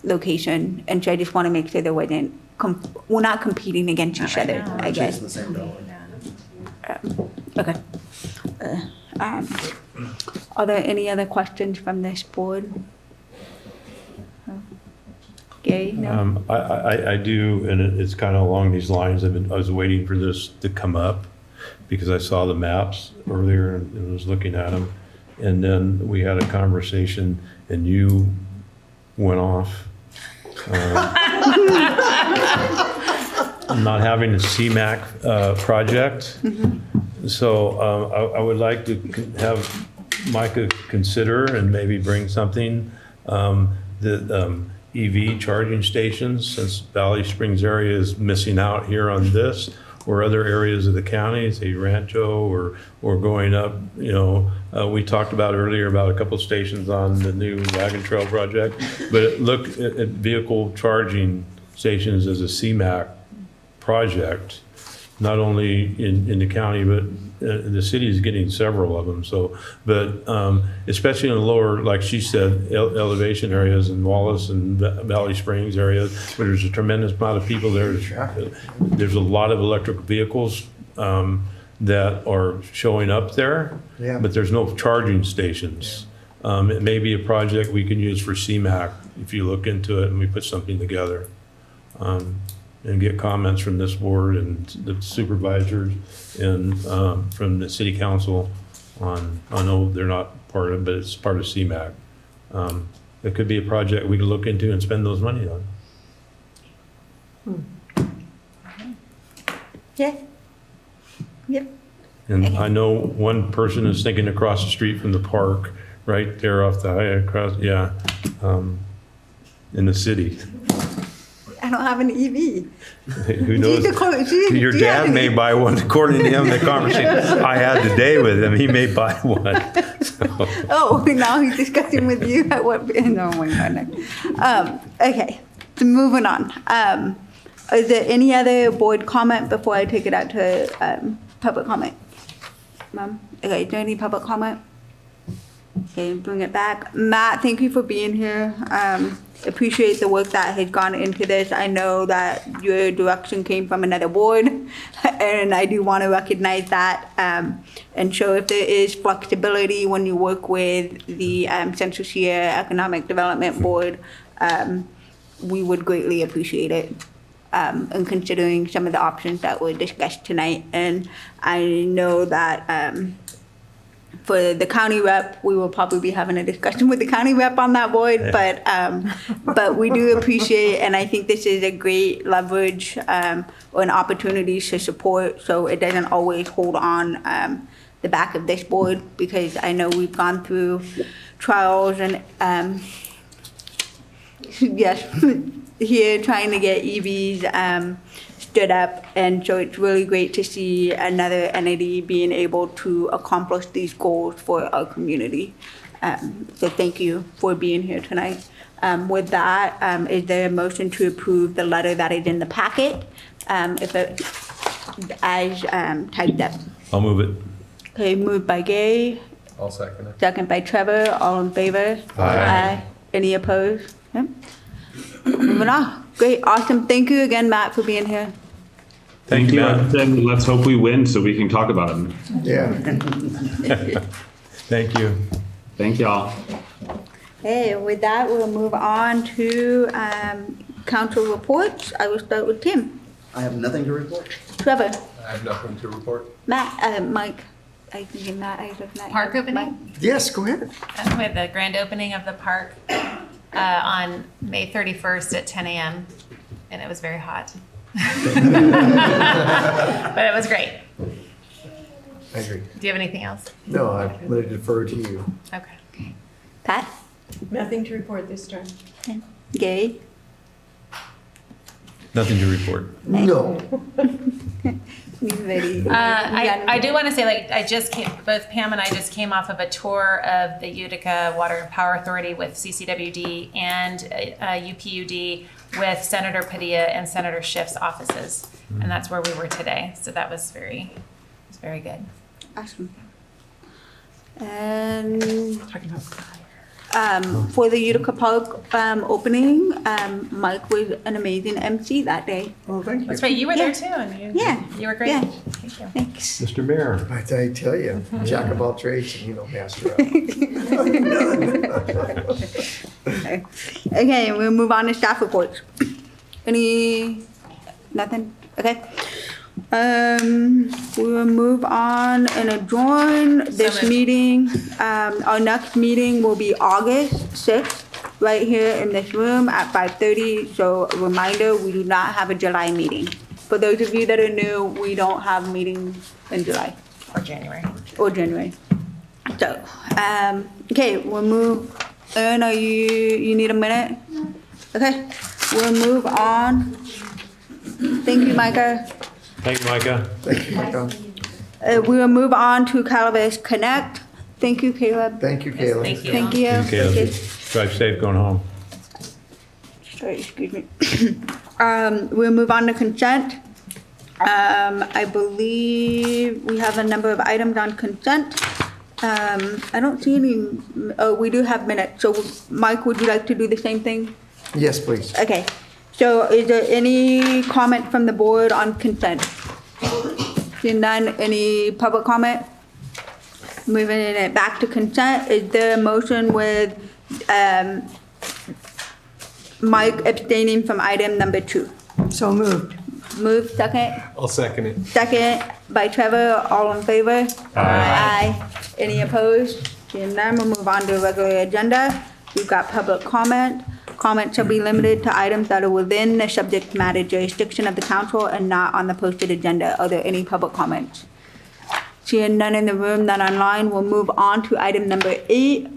location. And so I just want to make sure there wasn't, we're not competing against each other, I guess. Chasing the same dollar. Okay. Are there any other questions from this board? Gary, no? I do, and it's kind of along these lines. I was waiting for this to come up because I saw the maps earlier and was looking at them. And then we had a conversation and you went off. Not having a CMAQ project. So I would like to have Micah consider and maybe bring something that EV charging stations, since Valley Springs area is missing out here on this, or other areas of the county, say Rancho or going up, we talked about earlier about a couple stations on the new Wagon Trail project, but look at vehicle charging stations as a CMAQ project, not only in the county, but the city is getting several of them. So, but especially in the lower, like she said, elevation areas in Wallace and Valley Springs areas, where there's a tremendous amount of people there. There's a lot of electric vehicles that are showing up there, but there's no charging stations. It may be a project we can use for CMAQ if you look into it and we put something together. And get comments from this board and the supervisors and from the city council on, I know they're not part of it, but it's part of CMAQ. It could be a project we could look into and spend those money on. Yeah. Yep. And I know one person is thinking across the street from the park, right there off the high, in the city. I don't have an EV. Who knows? Your dad may buy one. According to him, the conversation I had today with him, he may buy one. So. Oh, now he's discussing with you at what? No, my God. Okay, so moving on. Is there any other board comment before I take it out to public comment? Ma'am? Okay, is there any public comment? Okay, bring it back. Matt, thank you for being here. Appreciate the work that has gone into this. I know that your direction came from another board, and I do want to recognize that and show if there is flexibility when you work with the Central Sierra Economic Development Board, we would greatly appreciate it. And considering some of the options that were discussed tonight. And I know that for the county rep, we will probably be having a discussion with the county rep on that board, but we do appreciate, and I think this is a great leverage or an opportunity to support, so it doesn't always hold on the back of this board, because I know we've gone through trials and yes, here trying to get EVs stood up, and so it's really great to see another entity being able to accomplish these goals for our community. So thank you for being here tonight. With that, is there a motion to approve the letter that is in the packet, as typed up? I'll move it. Okay, moved by Gay, I'll second it. second by Trevor, all in favor? Aye. Any opposed? Yep. Moving on. Great, awesome. Thank you again, Matt, for being here. Thank you, Matt. And let's hope we win so we can talk about it. Yeah. Thank you. Thank y'all. Hey, with that, we'll move on to council reports. I will start with Tim. I have nothing to report. Trevor, I have nothing to report. Matt, Mike. I think Matt, I look Matt. Park opening? Mike. Yes, go ahead. We had the grand opening of the park on May 31st at 10 a.m. and it was very hot. But it was great. I agree. Do you have anything else? No, I'm going to defer to you. Okay. Pat? Nothing to report this time. Gay? Nothing to report. No. He's ready. I do want to say, like, both Pam and I just came off of a tour of the Utica Water and Power Authority with CCWD and UPUD with Senator Padilla and Senator Schiff's offices. And that's where we were today. So that was very good. Awesome. And for the Utica Park opening, Mike was an amazing MC that day. Oh, thank you. That's right. You were there too. And you were great. Yeah. Thank you. Thanks. Mr. Mayor. I tell you, jack of all trades and master of. Okay, we'll move on to staff reports. Nothing? Okay. We will move on and adjourn this moved. meeting. Our next meeting will be August 6th, right here in this room at 5:30. So a reminder, we do not have a July meeting. For those of you that are new, we don't have meetings in July Or January. or January. So, okay, we'll move. Erin, you need a minute? Okay, we'll move on. Thank you, Micah. Thank you, Micah. Thank you, Michael. We will move on to Calaveras Connect. Thank you, Caleb. Thank you, Caleb. Thank you. Thank you. Okay, Okay. drive safe going home. Sorry, excuse me. We'll move on to consent. I believe we have a number of items on consent. I don't see any, we do have minutes. So Mike, would you like to do the same thing? Yes, please. Okay. So is there any comment from the board on consent? Seeing none, any public comment? Moving it back to consent, is there a motion with Mike abstaining from item number 2? So moved. Move, second? I'll second it. Second by Trevor, all in favor? Aye. Any opposed? Seeing none, we'll move on to regular agenda. We've got public comment. Comments shall be limited to items that are within the subject matter jurisdiction of the council and not on the posted agenda. Are there any public comments? Seeing none in the room, none online, we'll move on to item number 8,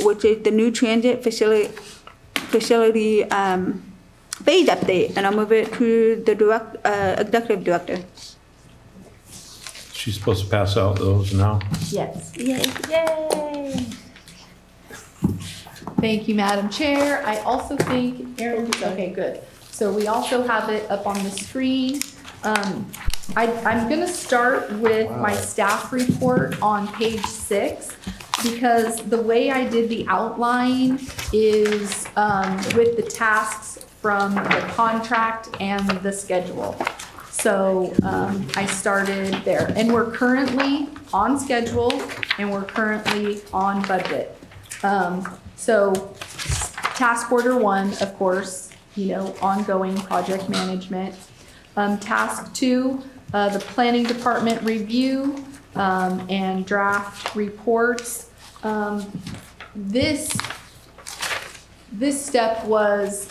which is the new transit facility phase update, and I'll move it to the executive director. She's supposed to pass out those now. Yes. Yay. Yay! Thank you, Madam Chair. I also think, Erin, okay, good. So we also have it up on the screen. I'm gonna start with my staff report on page 6, because the way I did the outline is with the tasks from the contract and the schedule. So I started there, and we're currently on schedule and we're currently on budget. So task order 1, of course, ongoing project management. Task 2, the planning department review and draft reports. This step was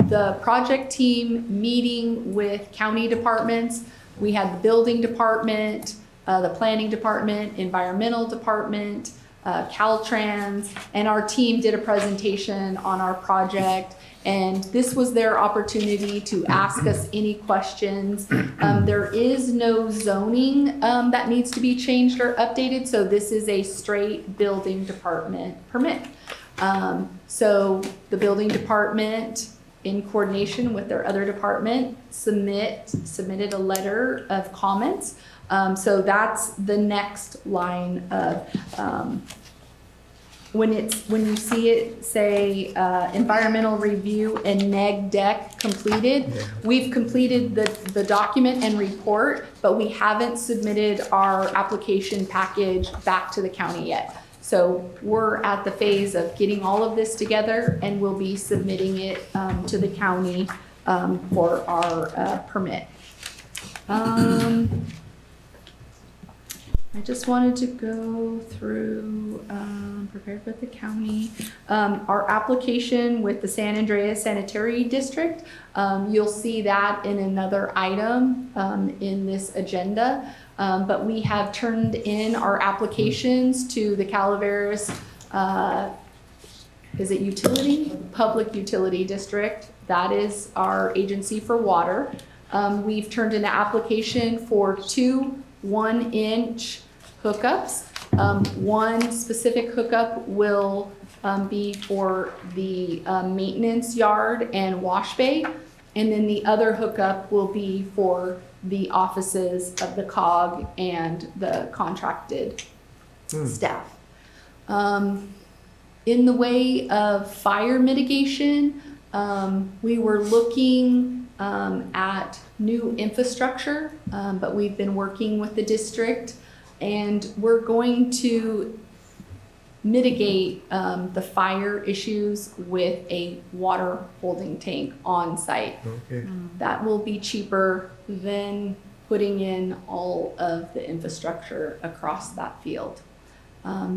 the project team meeting with county departments. We had the building department, the planning department, environmental department, Caltrans, and our team did a presentation on our project, and this was their opportunity to ask us any questions. There is no zoning that needs to be changed or updated, so this is a straight building department permit. So the building department in coordination with their other department, submitted a letter of comments. So that's the next line of, when you see it say environmental review and neg deck completed, we've completed the document and report, but we haven't submitted our application package back to the county yet. So we're at the phase of getting all of this together, and we'll be submitting it to the county for our permit. I just wanted to go through, prepared with the county, our application with the San Andreas Sanitary District. You'll see that in another item in this agenda. But we have turned in our applications to the Calaveras, is it utility? Public Utility District. That is our agency for water. We've turned in an application for 2 1-inch hookups. One specific hookup will be for the maintenance yard and wash bay, and then the other hookup will be for the offices of the COG and the contracted staff. In the way of fire mitigation, we were looking at new infrastructure, but we've been working with the district, and we're going to mitigate the fire issues with a water holding tank on site. Okay. That will be cheaper than putting in all of the infrastructure across that field.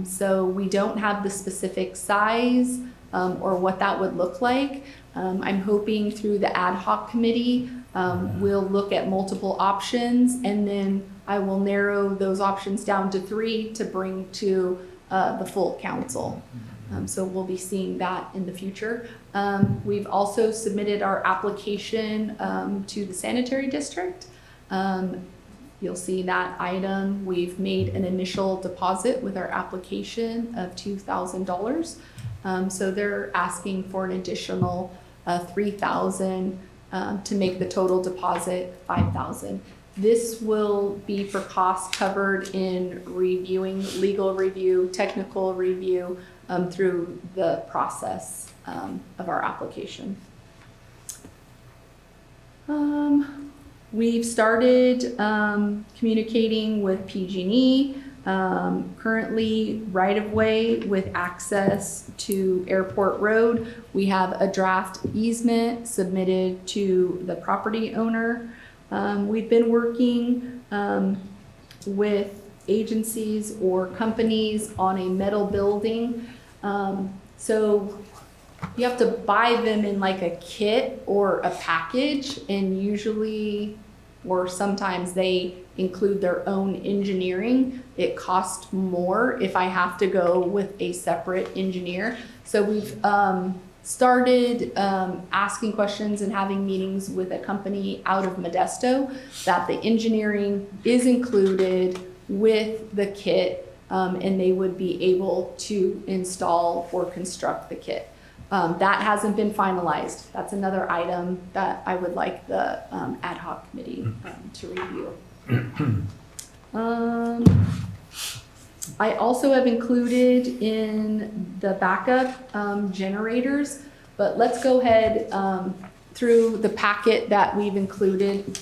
So we don't have the specific size or what that would look like. I'm hoping through the ad hoc committee, we'll look at multiple options, and then I will narrow those options down to 3 to bring to the full council. So we'll be seeing that in the future. We've also submitted our application to the sanitary district. You'll see that item. We've made an initial deposit with our application of $2,000. So they're asking for an additional $3,000 to make the total deposit $5,000. This will be for costs covered in reviewing, legal review, technical review through the process of our application. We've started communicating with PG&E, currently right-of-way with access to Airport Road. We have a draft easement submitted to the property owner. We've been working with agencies or companies on a metal building. So you have to buy them in like a kit or a package, and usually, or sometimes they include their own engineering. It costs more if I have to go with a separate engineer. So we've started asking questions and having meetings with a company out of Modesto that the engineering is included with the kit, and they would be able to install or construct the kit. That hasn't been finalized. That's another item that I would like the ad hoc committee to review. I also have included in the backup generators, but let's go ahead through the packet that we've included.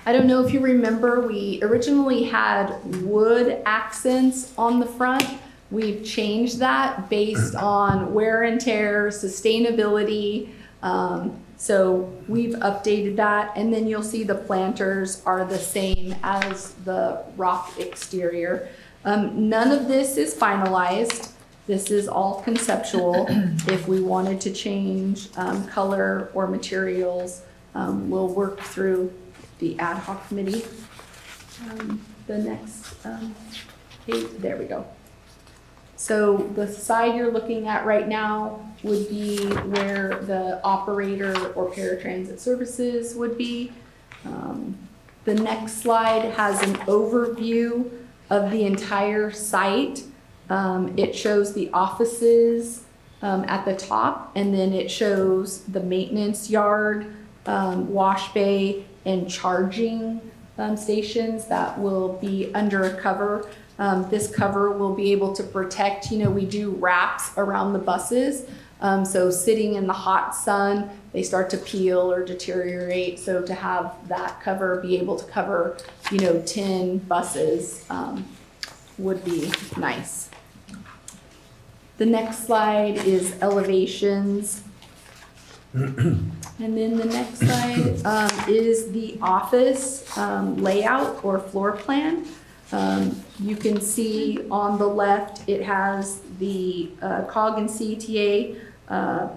I don't know if you remember, we originally had wood accents on the front. We've changed that based on wear and tear, sustainability. So we've updated that, and then you'll see the planters are the same as the rock exterior. None of this is finalized. This is all conceptual. If we wanted to change color or materials, we'll work through the ad hoc committee. The next page, there we go. So the side you're looking at right now would be where the operator or paratransit services would be. The next slide has an overview of the entire site. It shows the offices at the top, and then it shows the maintenance yard, wash bay, and charging stations that will be under a cover. This cover will be able to protect, we do wraps around the buses. So sitting in the hot sun, they start to peel or deteriorate. So to have that cover be able to cover, 10 buses would be nice. The next slide is elevations. And then the next slide is the office layout or floor plan. You can see on the left, it has the COG and CTA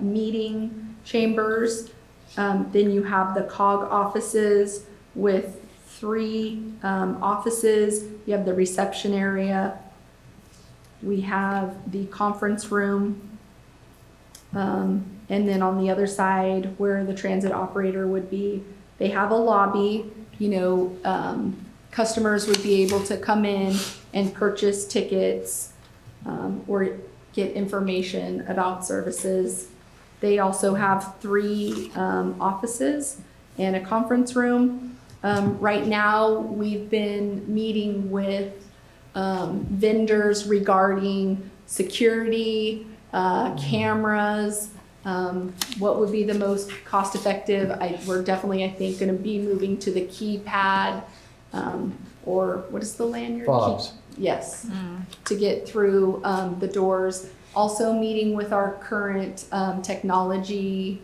meeting chambers. Then you have the COG offices with 3 offices. You have the reception area. We have the conference room. And then on the other side where the transit operator would be, they have a lobby. Customers would be able to come in and purchase tickets or get information about services. They also have 3 offices and a conference room. Right now, we've been meeting with vendors regarding security, cameras, what would be the most cost effective. We're definitely, I think, going to be moving to the keypad. Or what is the lanyard? Fobs. Yes, to get through the doors. Also meeting with our current technology,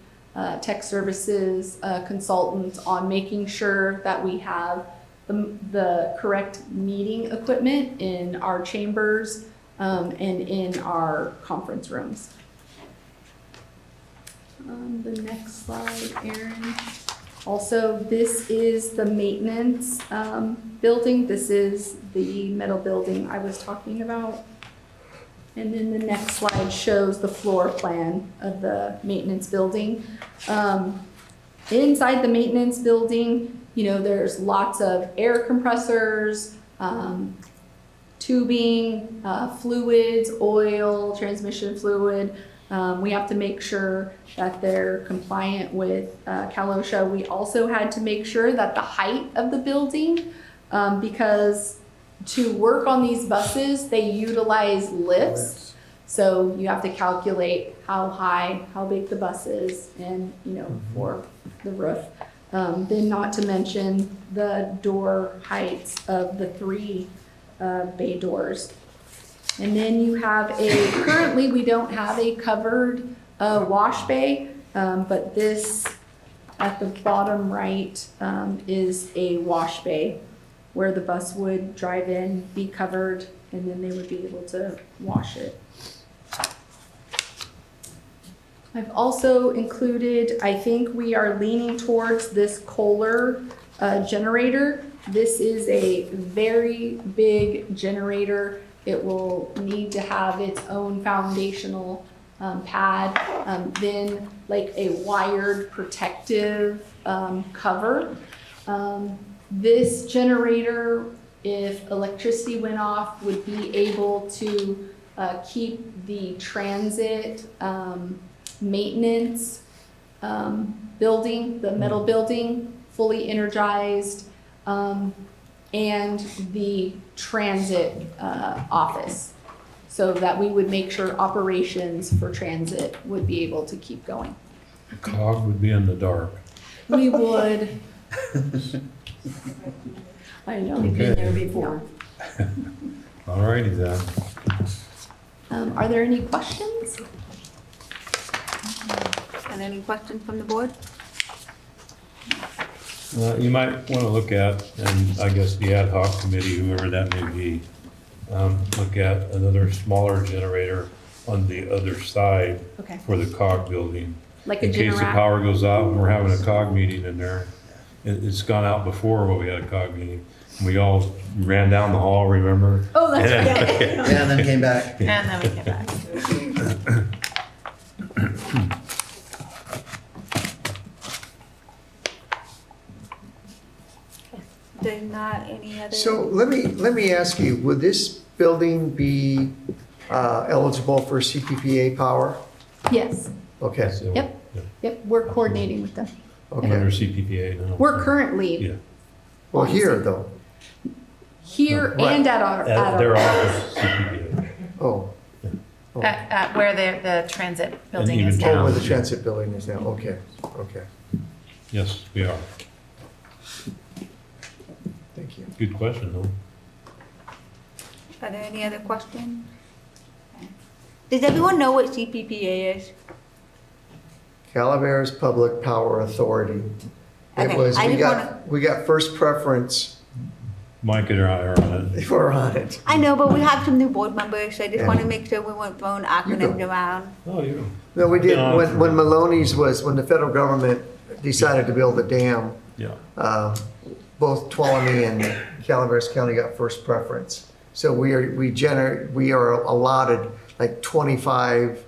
tech services consultant on making sure that we have the correct meeting equipment in our chambers and in our conference rooms. The next slide, Erin. Also, this is the maintenance building. This is the metal building I was talking about. And then the next slide shows the floor plan of the maintenance building. Inside the maintenance building, there's lots of air compressors, tubing, fluids, oil, transmission fluid. We have to make sure that they're compliant with CalOSHA. We also had to make sure that the height of the building, because to work on these buses, they utilize lifts. So you have to calculate how high, how big the bus is, and for the roof. Then not to mention the door heights of the 3 bay doors. And then you have currently we don't have a covered wash bay, but this at the bottom right is a wash bay where the bus would drive in, be covered, and then they would be able to wash it. I've also included, I think we are leaning towards this Kohler generator. This is a very big generator. It will need to have its own foundational pad, then like a wired protective cover. This generator, if electricity went off, would be able to keep the transit maintenance building, the metal building, fully energized, and the transit office, so that we would make sure operations for transit would be able to keep going. COG would be in the dark. We would. I know. We've been there before. All righty then. Are there any questions? And any questions from the board? You might want to look at, and I guess the ad hoc committee, whoever that may be, look at another smaller generator on the other side Okay. for the COG building. Like a in case the Generac? power goes out and we're having a COG meeting in there. It's gone out before when we had a COG meeting. We all ran down the hall, remember? Oh, that's right. Yeah, and then came back. And then we get back. There's not any other. So let me ask you, would this building be eligible for CPPA power? Yes, Okay, So, Yep. yeah. yep, we're coordinating with them. I'm under okay. CPPA now. We're currently Yeah. Well, here, though. here Right. and at our, At their office, CPPA. Oh, At where the transit building even is oh, now. where the transit building is now, okay, okay. Yes, we are. Thank you. Good question, though. Are there any other questions? Does everyone know what CPPA is? Calaveras Public Power Authority. It Okay, was, I we just got, we got first preference Mike and I are on it. for on it. I know, but we have some new board members, so I just Yeah. want to make sure we weren't throwing acronyms around. Oh, you. No, we did, Been on when, for- when Maloney's was, when the federal government decided to build the dam, Yeah. both Tuolumne and Calaveras County got first preference. So we are allotted like 25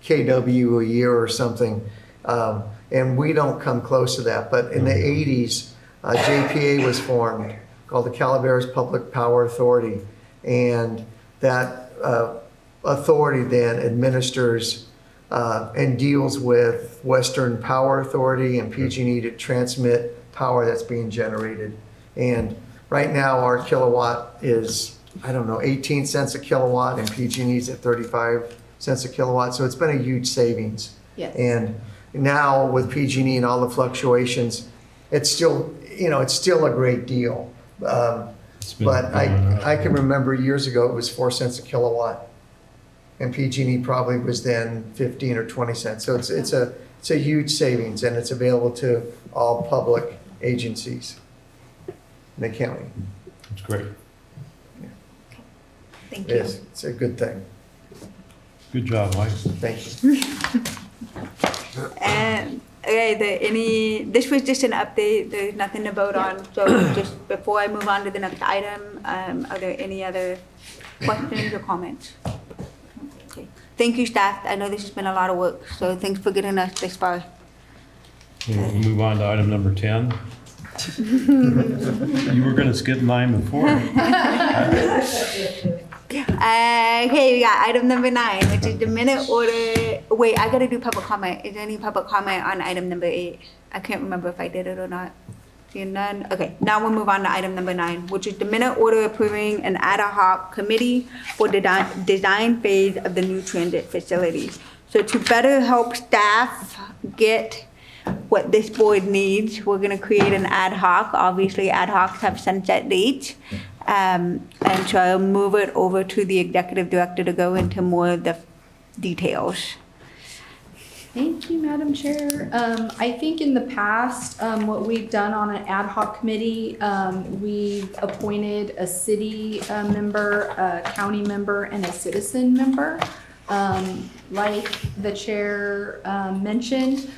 KW a year or something. And we don't come close to that. But in the 80s, JPA was formed called the Calaveras Public Power Authority. And that authority then administers and deals with Western Power Authority and PG&E to transmit power that's being generated. And right now our kilowatt is, I don't know, 18 cents a kilowatt, and PG&E's at 35 cents a kilowatt. So it's been a huge savings. Yes. And now with PG&E and all the fluctuations, it's still, it's still a great deal. It's been But going up. I can remember years ago, it was 4 cents a kilowatt. And PG&E probably was then 15 or 20 cents. So it's a huge savings, and it's available to all public agencies in the county. It's great. Thank It you. is, it's a good thing. Good job, Mike. Thank you. And, okay, this was just an update, there's nothing to vote on. So just before I move on to the next item, are there any other questions or comments? Okay. Thank you, staff. I know this has been a lot of work, so thanks for getting us this far. We'll move on to item number 10. You were going to skip 9 before. Okay, we got item number 9, which is the minute order. Wait, I gotta do public comment. Is there any public comment on item number 8? I can't remember if I did it or not. Seeing none. Okay, now we'll move on to item number 9, which is the minute order approving an ad hoc committee for the design phase of the new transit facilities. So to better help staff get what this board needs, we're gonna create an ad hoc. Obviously, ad hocs have sunset dates. And so I'll move it over to the executive director to go into more of the details. Thank you, Madam Chair. I think in the past, what we've done on an ad hoc committee, we've appointed a city member, a county member, and a citizen member. Like the chair mentioned,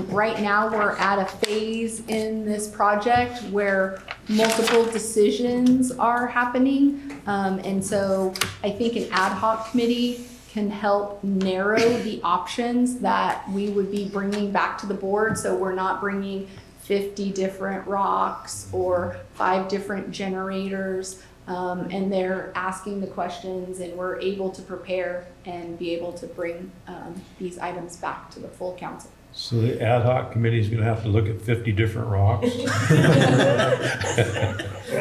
right now we're at a phase in this project where multiple decisions are happening. And so I think an ad hoc committee can help narrow the options that we would be bringing back to the board. So we're not bringing 50 different rocks or 5 different generators. And they're asking the questions, and we're able to prepare and be able to bring these items back to the full council. So the ad hoc committee is going to have to look at 50 different rocks.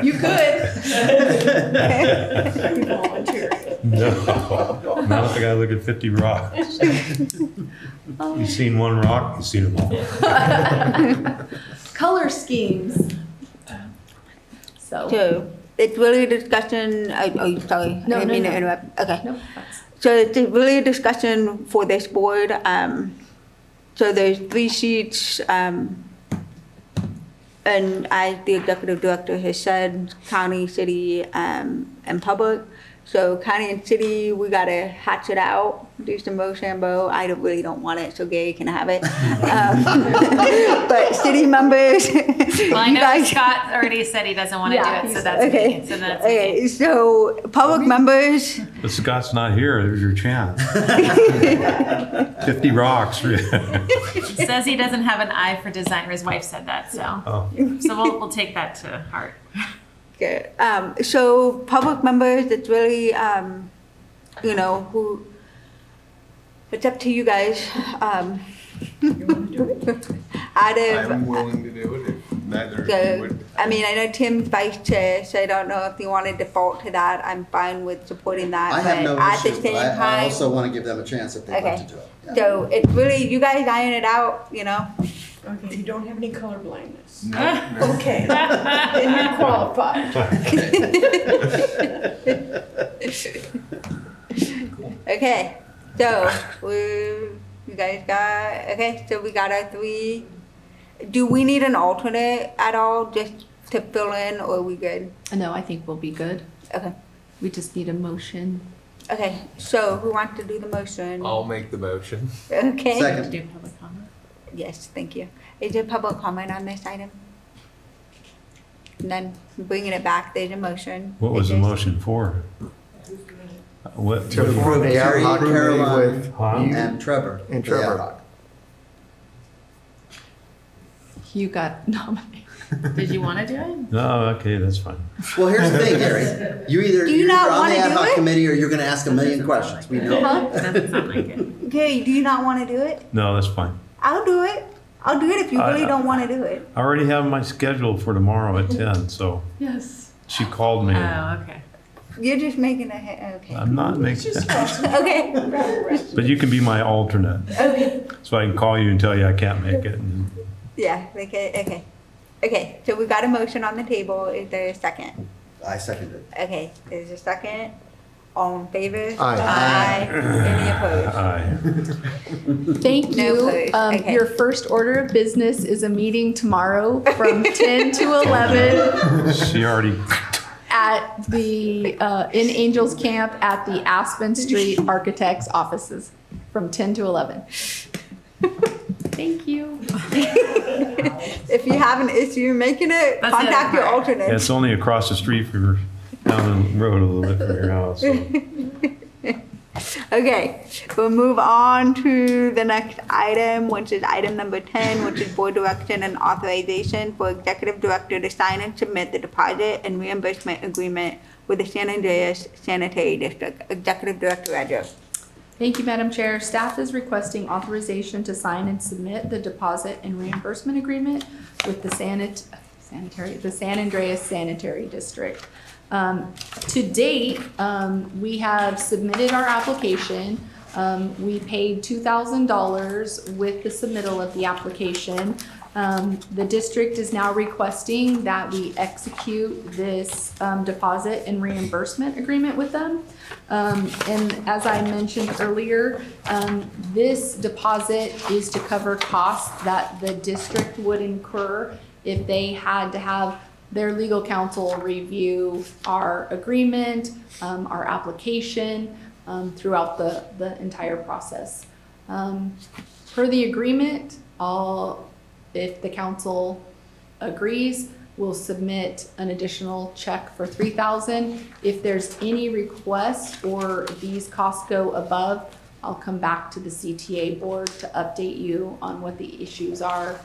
You could. Volunteer. No, not if I got to look at 50 rocks. You've seen one rock, you've seen them all. Color schemes. So it's really a discussion, oh, sorry. No, I didn't no, mean to no. interrupt. Okay. No, So it's really a discussion for this board. So there's 3 sheets, and as the executive director has said, county, city, and public. So county and city, we gotta hatch it out, do some Rochambeau. I really don't want it, so Gary can have it. But city members, Well, I you know guys- Scott already said he doesn't want to Yeah, do it, he so said- that's Okay. me. So that's Okay, me. so public members, But Scott's not here, there's your chance. 50 rocks. He says he doesn't have an eye for design, or his wife said that, so. Oh. So we'll take that to heart. okay, so public members, it's really, who, It's up to you guys. Out of, I'm willing to do it if neither of you the, would. I mean, I know Tim's vice chair, so I don't know if you want to default to that. I'm fine with supporting that. I have no but at the issue, same but I time, also want to give them a chance if they'd like Okay. to do it. Yeah. so it's really, you guys iron it out, you know? Okay, you don't have any color blindness. No, no. Okay, then you're qualified. Okay, so you guys got, okay, so we got our 3. Do we need an alternate at all just to fill in, or are we good? No, I think we'll be good. Okay, We just need a motion. okay, so who wants to do the motion? I'll make the motion. Okay. Second. Do public comment. Yes, thank you. Is there public comment on this item? None. Bringing it back, there's a motion. What was the Is there- motion for? What? To approve the ad hoc committee Caroline, with Huh? you And Trevor. and the ad Trevor. hoc. You got nominated. Did you want to do it? No, okay, that's fine. Well, here's the thing, Gary. Do you You're not either on wanna the ad do hoc it? committee or you're going to ask a million questions. We know. Huh? Doesn't sound like it. Okay, do you not want to do it? No, that's fine. I'll do it. I'll do it if you really I- don't want to do it. I already have my schedule for tomorrow at 10, so Yes. she called me. Oh, okay. You're just making okay. I'm not making, Okay, but you can be my alternate. okay. So I can call you and tell you I can't make it. And Yeah, okay. Okay, so we got a motion on the table. Is there a second? I second it. Okay, is there a second? All in favor? Aye. Any opposed? Aye. Thank No you. opposed. Okay. Your first order of business is a meeting tomorrow from 10 to 11 She already, at the, in Angels Camp at the Aspen Street Architects offices from 10 to 11. Thank you. If you have an issue making it, That's the contact other your part. alternate. it's only across the street from down the road a little bit from your house. So. Okay, we'll move on to the next item, which is item number 10, which is board direction and authorization for executive director to sign and submit the deposit and reimbursement agreement with the San Andreas Sanitary District. Executive Director Adjo. Thank you, Madam Chair. Staff is requesting authorization to sign and submit the deposit and reimbursement agreement with the San Andreas Sanitary District. To date, we have submitted our application. We paid $2,000 with the submittal of the application. The district is now requesting that we execute this deposit and reimbursement agreement with them. And as I mentioned earlier, this deposit is to cover costs that the district would incur if they had to have their legal counsel review our agreement, our application, throughout the entire process. Per the agreement, if the council agrees, we'll submit an additional check for $3,000. If there's any request or these costs go above, I'll come back to the CTA board to update you on what the issues are,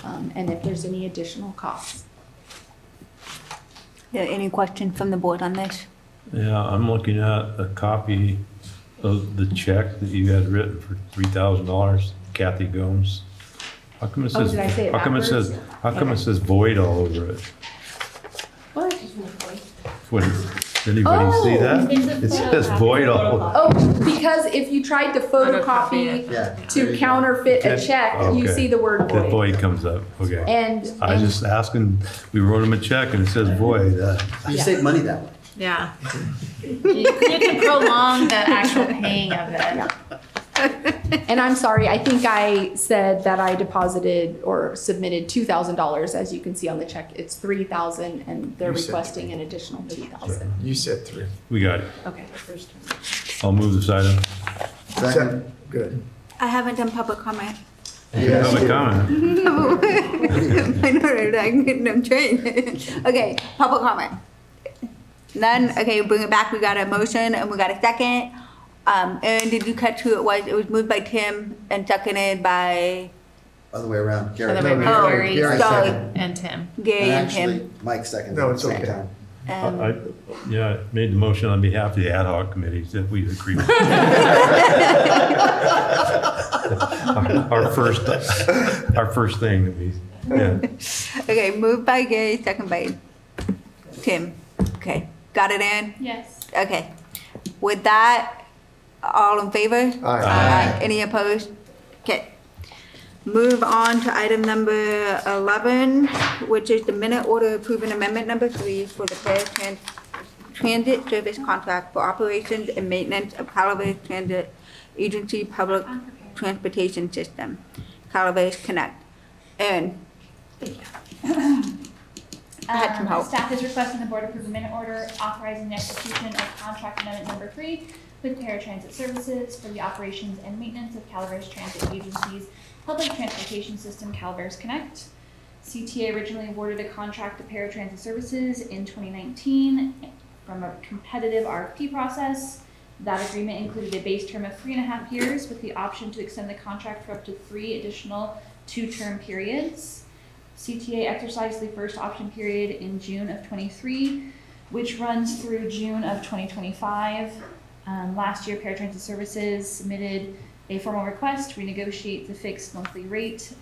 and if there's any additional costs. Any questions from the board on this? Yeah, I'm looking at a copy of the check that you had written for $3,000, Kathy Gomes. How come it Oh, says, did I say it how come it says, backwards? how come it says void all over it? What? What, did anybody see that? It says void all over. Oh, because if you tried to photocopy Yeah. to counterfeit a Okay. check, you Okay. see the word The void. void comes up, okay. And, I was just asking, we wrote him a check and it says void. You save money that way. Yeah. You can prolong the actual paying of it. and I'm sorry, I think I said that I deposited or submitted $2,000. As you can see on the check, it's $3,000 and they're You said requesting an additional $2,000. You said 3. We got it. Okay. I'll move this item. Second. Good. I haven't done public comment. Public comment. I know, I'm getting them trained. Okay, public comment. None? Okay, bring it back. We got a motion and we got a second. Aaron, did you catch who it was? It was moved by Tim and seconded by Other way around. Gary. Other way around. Oh, Gary Gary sorry. second. and Tim. Gary and Actually, Tim. Mike second. No, it's okay. I made the motion on behalf of the ad hoc committees that we agree with. Our first thing that we, yeah. Okay, moved by Gary, second by Tim. Okay, got it in? Yes. Okay. With that, all in favor? Aye. Any opposed? Okay. Move on to item number 11, which is the minute order approving amendment number 3 for the Calaveras Transit Service Contract for operations and maintenance of Calaveras Transit Agency Public Transportation System, Calaveras Connect. Aaron? Had some help. Staff is requesting the board approve a minute order authorizing the execution of contract amendment number 3 with Paratransit Services for the operations and maintenance of Calaveras Transit Agency's Public Transportation System, Calaveras Connect. CTA originally awarded a contract to Paratransit Services in 2019 from a competitive RFP process. That agreement included a base term of 3.5 years with the option to extend the contract for up to 3 additional 2-term periods. CTA exercised the first option period in June of 23, which runs through June of 2025. Last year, Paratransit Services submitted a formal request to renegotiate the fixed monthly rate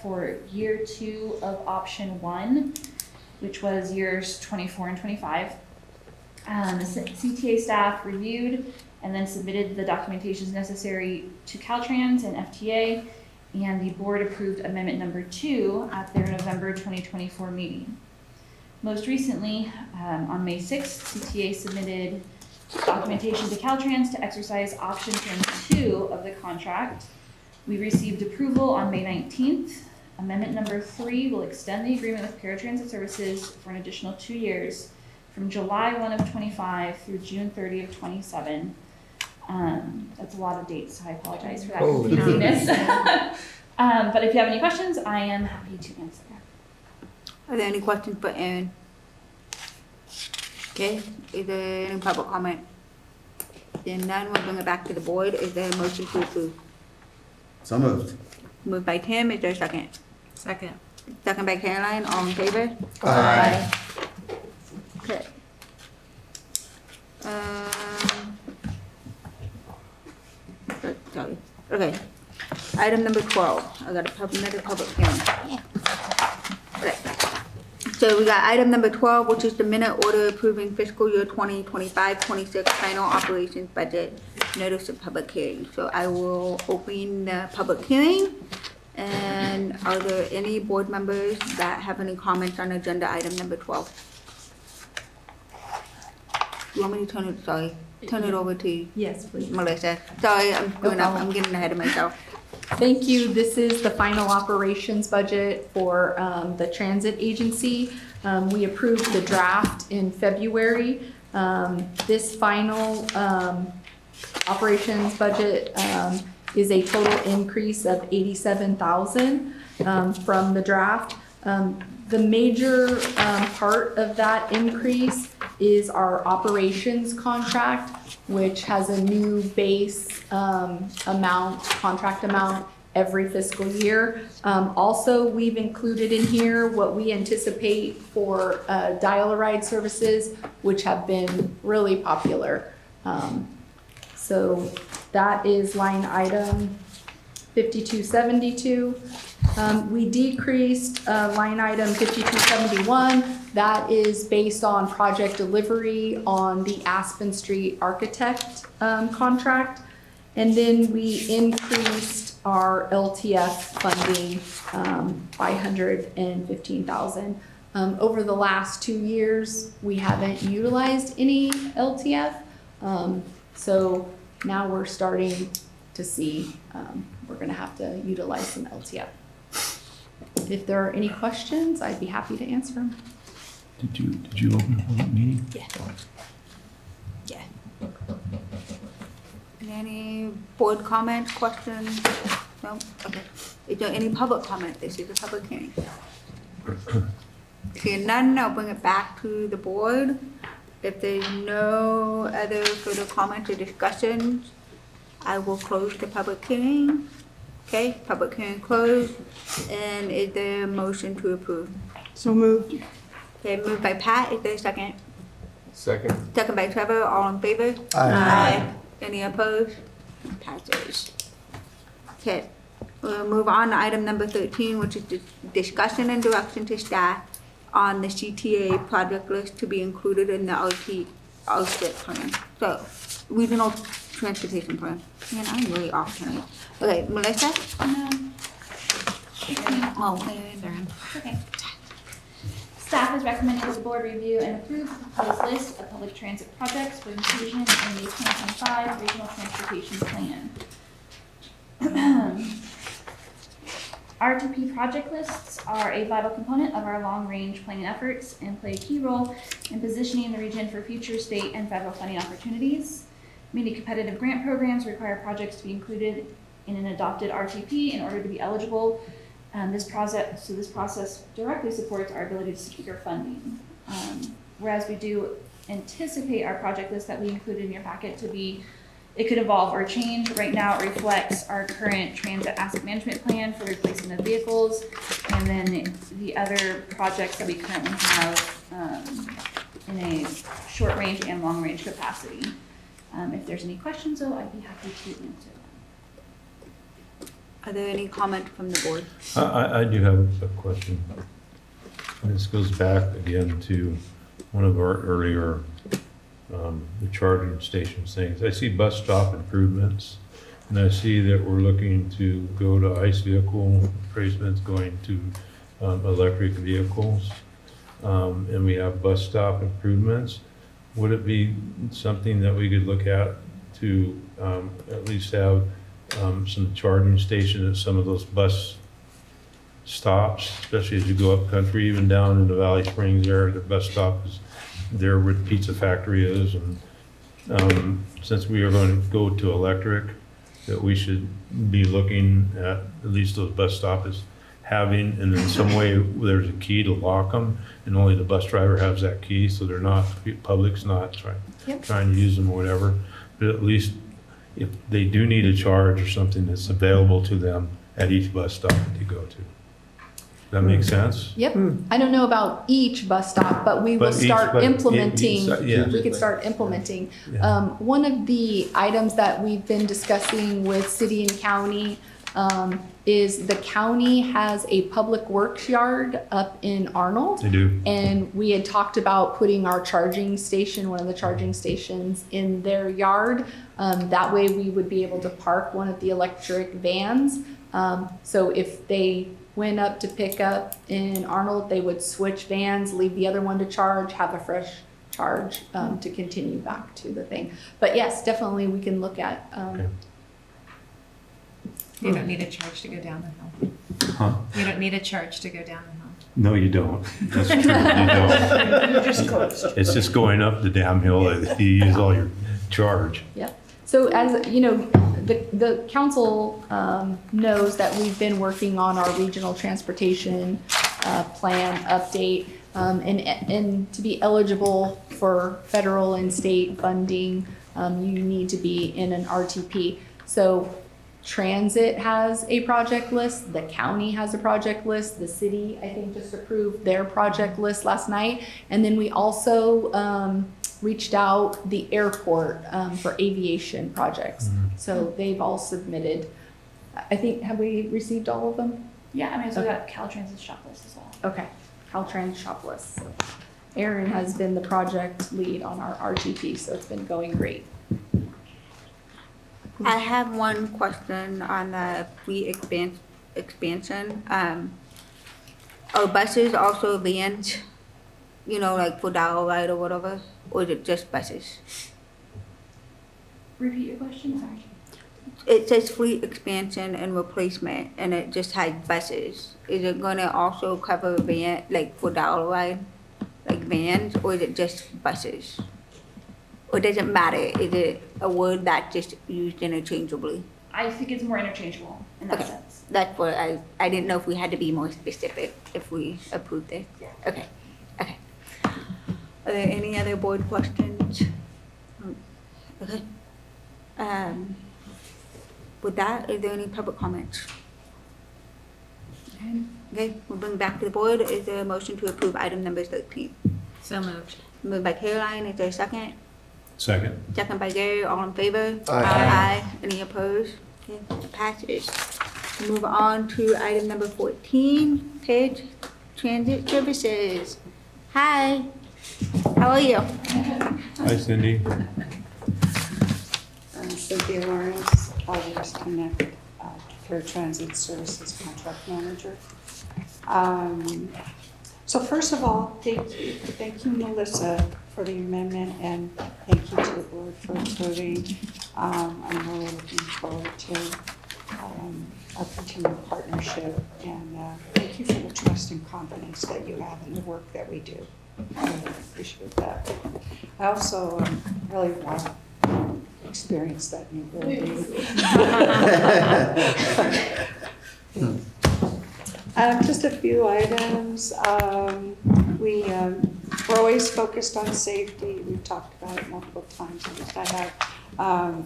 for year 2 of option 1, which was years 24 and 25. The CTA staff reviewed and then submitted the documentations necessary to Caltrans and FTA, and the board approved amendment number 2 at their November 2024 meeting. Most recently, on May 6th, CTA submitted documentation to Caltrans to exercise option term 2 of the contract. We received approval on May 19th. Amendment number 3 will extend the agreement with Paratransit Services for an additional 2 years from July 1 of 25 through June 30 of 27. That's a lot of dates, so I apologize for that confusingness. But if you have any questions, I am happy to answer. Are there any questions for Aaron? Okay, is there any public comment? Then none, we'll bring it back to the board. Is there a motion to approve? So moved. Moved by Tim, is there a second? Second. Second by Caroline, all in favor? Aye. Okay. Sorry, okay. Item number 12, I got another public hearing. Okay. So we got item number 12, which is the minute order approving fiscal year 2025-26 final operations budget notice of public hearing. So I will open the public hearing. And are there any board members that have any comments on agenda item number 12? You want me to turn it over to Yes, please. Melissa? Sorry, I'm problem. getting ahead of myself. Thank you. This is the final operations budget for the transit agency. We approved the draft in February. This final operations budget is a total increase of $87,000 from the draft. The major part of that increase is our operations contract, which has a new base contract amount every fiscal year. Also, we've included in here what we anticipate for dial-a-ride services, which have been really popular. So that is line item 5272. We decreased line item 5271. That is based on project delivery on the Aspen Street Architect contract. And then we increased our LTF funding by $115,000. Over the last 2 years, we haven't utilized any LTF. So now we're starting to see we're going to have to utilize some LTF. If there are any questions, I'd be happy to answer them. Did you open the public meeting? Yeah. Yeah. Any board comments, questions? No? Okay. Is there any public comment? This is a public hearing. Seeing none, I'll bring it back to the board. If there's no other further comments or discussions, I will close the public hearing. Okay, public hearing closed. And is there a motion to approve? So moved. Okay, moved by Pat, is there a second? Second. Second by Trevor, all in favor? Aye. Any opposed? Passes. Okay, we'll move on to item number 13, which is discussion and direction to staff on the CTA project list to be included in the RTPA plan. So, regional transportation plan. Man, I'm really off tonight. Okay, Melissa? No. Oh, there. Okay. Staff is recommending that the board review and approve the proposed list of public transit projects for inclusion in the 2025 Regional Transportation Plan. RTP project lists are a vital component of our long-range planning efforts and play a key role in positioning the region for future state and federal funding opportunities. Many competitive grant programs require projects to be included in an adopted RTP in order to be eligible. This process directly supports our ability to secure funding. Whereas we do anticipate our project list that we included in your packet to be, it could evolve or change. Right now it reflects our current transit asset management plan for replacement of vehicles, and then the other projects that we currently have in a short range and long range capacity. If there's any questions though, I'd be happy to answer them. Are there any comments from the board? I do have a question. And this goes back again to one of our earlier, the charging station things. I see bus stop improvements, and I see that we're looking to go to ICE vehicle replacements, going to electric vehicles, and we have bus stop improvements. Would it be something that we could look at to at least have some charging stations at some of those bus stops, especially as you go up country, even down in the Valley Springs area, the bus stop is there where the pizza factory is. And since we are going to go to electric, that we should be looking at least those bus stops having, and in some way there's a key to lock them, and only the bus driver has that key, so they're not, public's not trying to use them or whatever. But at least if they do need a charge or something, that's available to them at each bus stop that they go to. Does that make sense? Yep. I don't know about each bus stop, but we will start implementing. We could start implementing. One of the items that we've been discussing with city and county is the county has a public works yard up in Arnold. They do. And we had talked about putting our charging station, one of the charging stations in their yard. That way we would be able to park one of the electric vans. So if they went up to pick up in Arnold, they would switch vans, leave the other one to charge, have a fresh charge to continue back to the thing. But yes, definitely we can look at. You don't need a charge to go down the hill. Huh? You don't need a charge to go down the hill. No, you don't. That's true, you don't. You're just close. It's just going up the damn hill that you use all your charge. Yep. So as you know, the council knows that we've been working on our regional transportation plan update, and to be eligible for federal and state funding, you need to be in an RTP. So Transit has a project list, the county has a project list, the city, I think, just approved their project list last night. And then we also reached out the airport for aviation projects. So they've all submitted. I think, have we received all of them? Yeah, I mean, so we got Caltrans's shop list as well. Okay, Caltrans shop list. So Aaron has been the project lead on our RTP, so it's been going great. I have one question on the fleet expansion. Are buses also vans, like for dollar ride or whatever, or is it just buses? Repeat your question, sorry. It says fleet expansion and replacement, and it just has buses. Is it gonna also cover van, like for dollar ride, like vans, or is it just buses? Or does it matter? Is it a word that's just used interchangeably? I think it's more interchangeable in that sense. That's what I didn't know if we had to be more specific if we approved it. Okay. Are there any other board questions? Okay. With that, is there any public comments? Okay, we'll bring back to the board. Is there a motion to approve item number 13? So moved. Moved by Caroline, is there a second? Second. Second by Gary, all in favor? Aye. Any opposed? Okay, it passes. Move on to item number 14, Paige Transit Services. Hi, how are you? Hi, Cindy. Cynthia Lawrence, Calaveras Connect, Fair Transit Services Contract Manager. So first of all, thank you, Melissa, for the amendment, and thank you to the board for approving. I'm really looking forward to our continued partnership, and thank you for the trust and confidence that you have in the work that we do. I really appreciate that. I also really want to experience that new building. Just a few items. We're always focused on safety. We've talked about it multiple times, at least I have.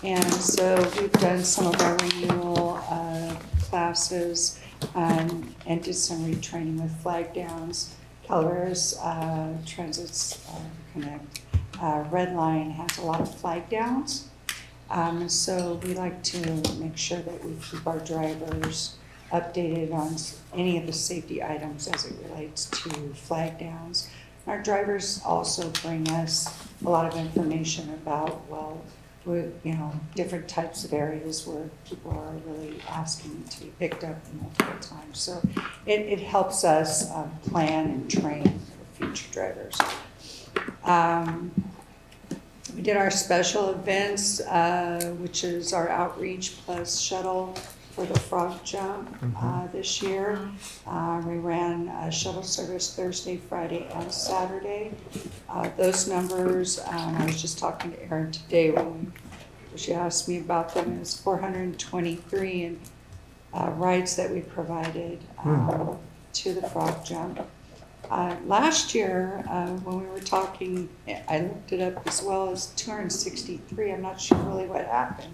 And so we've done some of our renewal classes and did some retraining with flag downs. Calaveras Transit Connect Red Line has a lot of flag downs. So we like to make sure that we keep our drivers updated on any of the safety items as it relates to flag downs. Our drivers also bring us a lot of information about, different types of areas where people are really asking to be picked up multiple times. So it helps us plan and train the future drivers. We did our special events, which is our outreach plus shuttle for the frog jump this year. We ran a shuttle service Thursday, Friday, and Saturday. Those numbers, I was just talking to Erin today when she asked me about them. It was 423 in rides that we provided to the frog jump. Last year, when we were talking, I looked it up as well as 263. I'm not sure really what happened,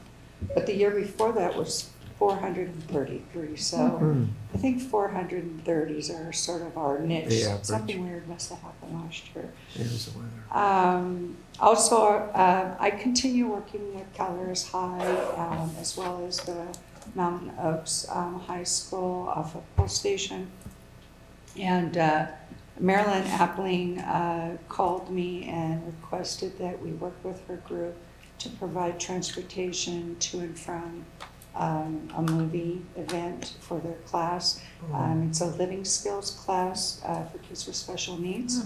but the year before that was 433. So I think 430s are sort of our niche. Something weird must have happened last year. It was the weather. Also, I continue working with Calaveras High as well as the Mountain Oaks High School off of Pole Station. And Marilyn Appling called me and requested that we work with her group to provide transportation to and from a movie event for their class. It's a living skills class for kids with special needs.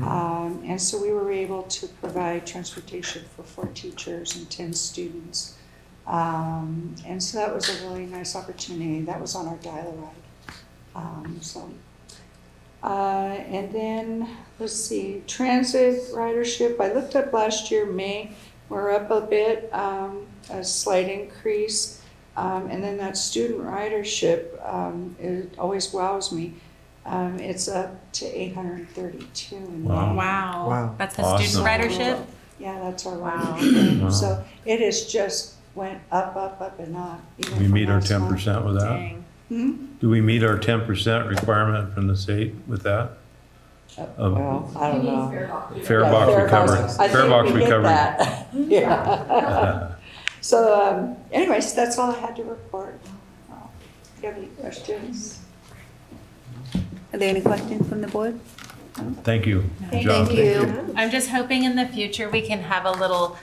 And so we were able to provide transportation for 4 teachers and 10 students. And so that was a really nice opportunity. That was on our dial-a-ride. And then, let's see, transit ridership. I looked up last year, May, we're up a bit, a slight increase. And then that student ridership, it always wows me. It's up to 832. Wow. That's the student ridership? Yeah, that's our ridership. Wow. So it has just went up and up. We meet our 10% with that? Dang. Do we meet our 10% requirement from the state with that? Well, I don't know. Fare box recovery. Fare box recovery. Yeah. So anyways, that's all I had to report. Do you have any questions? Are there any questions from the board? Thank you. Good job. Thank you. I'm just hoping in the future we can have a little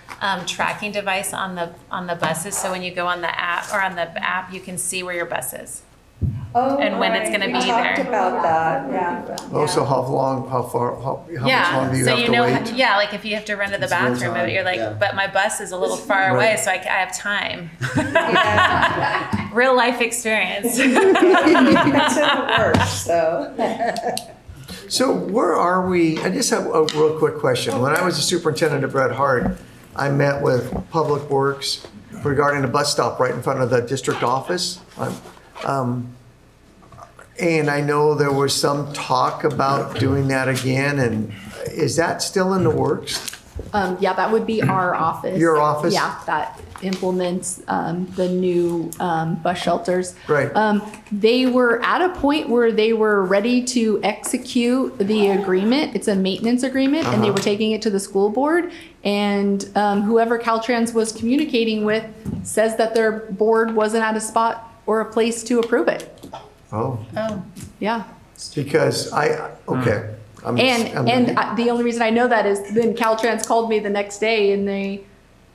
tracking device on the buses, so when you go on the app, you can see where your bus is. Oh, And when it's gonna we be talked there. about that, yeah. Also, how much longer do you So have you to know, wait? like if you have to run to the bathroom, you're like, but my bus is a little far Right. away, so I have time. Real life experience. It's in the works, so. So where are we? I just have a real quick question. When I was a superintendent at Red Hart, I met with Public Works regarding a bus stop right in front of the district office. And I know there was some talk about doing that again, and is that still in the works? Yeah, that would be our office. Your office? Yeah, that, implements the new bus shelters. Right. They were at a point where they were ready to execute the agreement. It's a maintenance agreement, and they were taking it to the school board. And whoever Caltrans was communicating with says that their board wasn't at a spot or a place to approve it. Oh, Yeah. because okay. The only reason I know that is then Caltrans called me the next day and they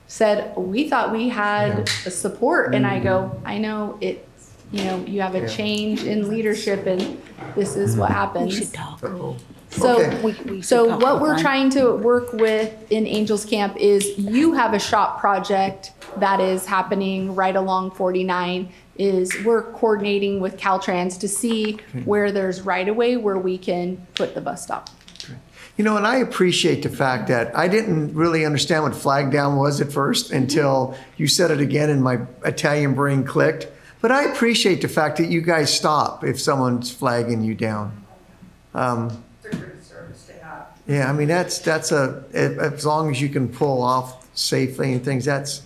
said, we thought we had support. And I go, I know it's, you have a change in leadership and this is what happens. We should talk. So, Okay. so what we're trying to work with in Angels Camp is you have a shop project that is happening right along 49. Is we're coordinating with Caltrans to see where there's right of way where we can put the bus stop. And I appreciate the fact that I didn't really understand what flag down was at first until you said it again and my Italian brain clicked. But I appreciate the fact that you guys stop if someone's flagging you down. Yeah, I mean, that's as long as you can pull off safely and things, that's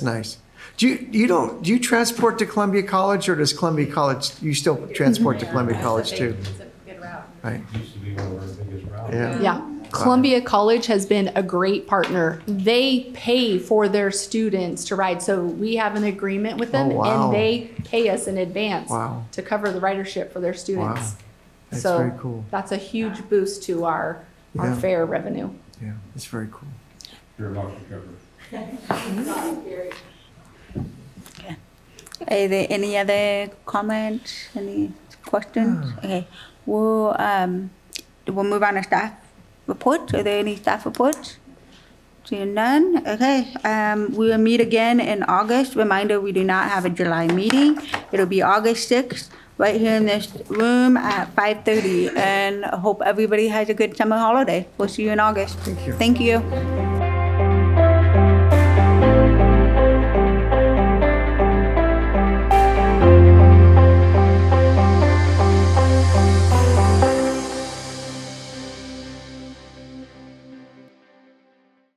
nice. Do you transport to Columbia College, or does Columbia College, you still transport to Columbia College too? It's a good route. Right. Used to be one of our biggest routes. Yeah. Columbia College has been a great partner. They pay for their students to ride. So we have an agreement with them Oh, wow. and they pay us in advance Wow. to cover the ridership for their students. Wow. That's So very cool. that's a huge boost to our Yeah. fare revenue. Yeah, that's very cool. You're not covered. Are there any other comments, any questions? Okay, we'll move on to staff reports. Are there any staff reports? Seeing none, okay. We will meet again in August. Reminder, we do not have a July meeting. It'll be August 6th, right here in this room at 5:30. And I hope everybody has a good summer holiday. We'll see you in August. Thank you. Thank you.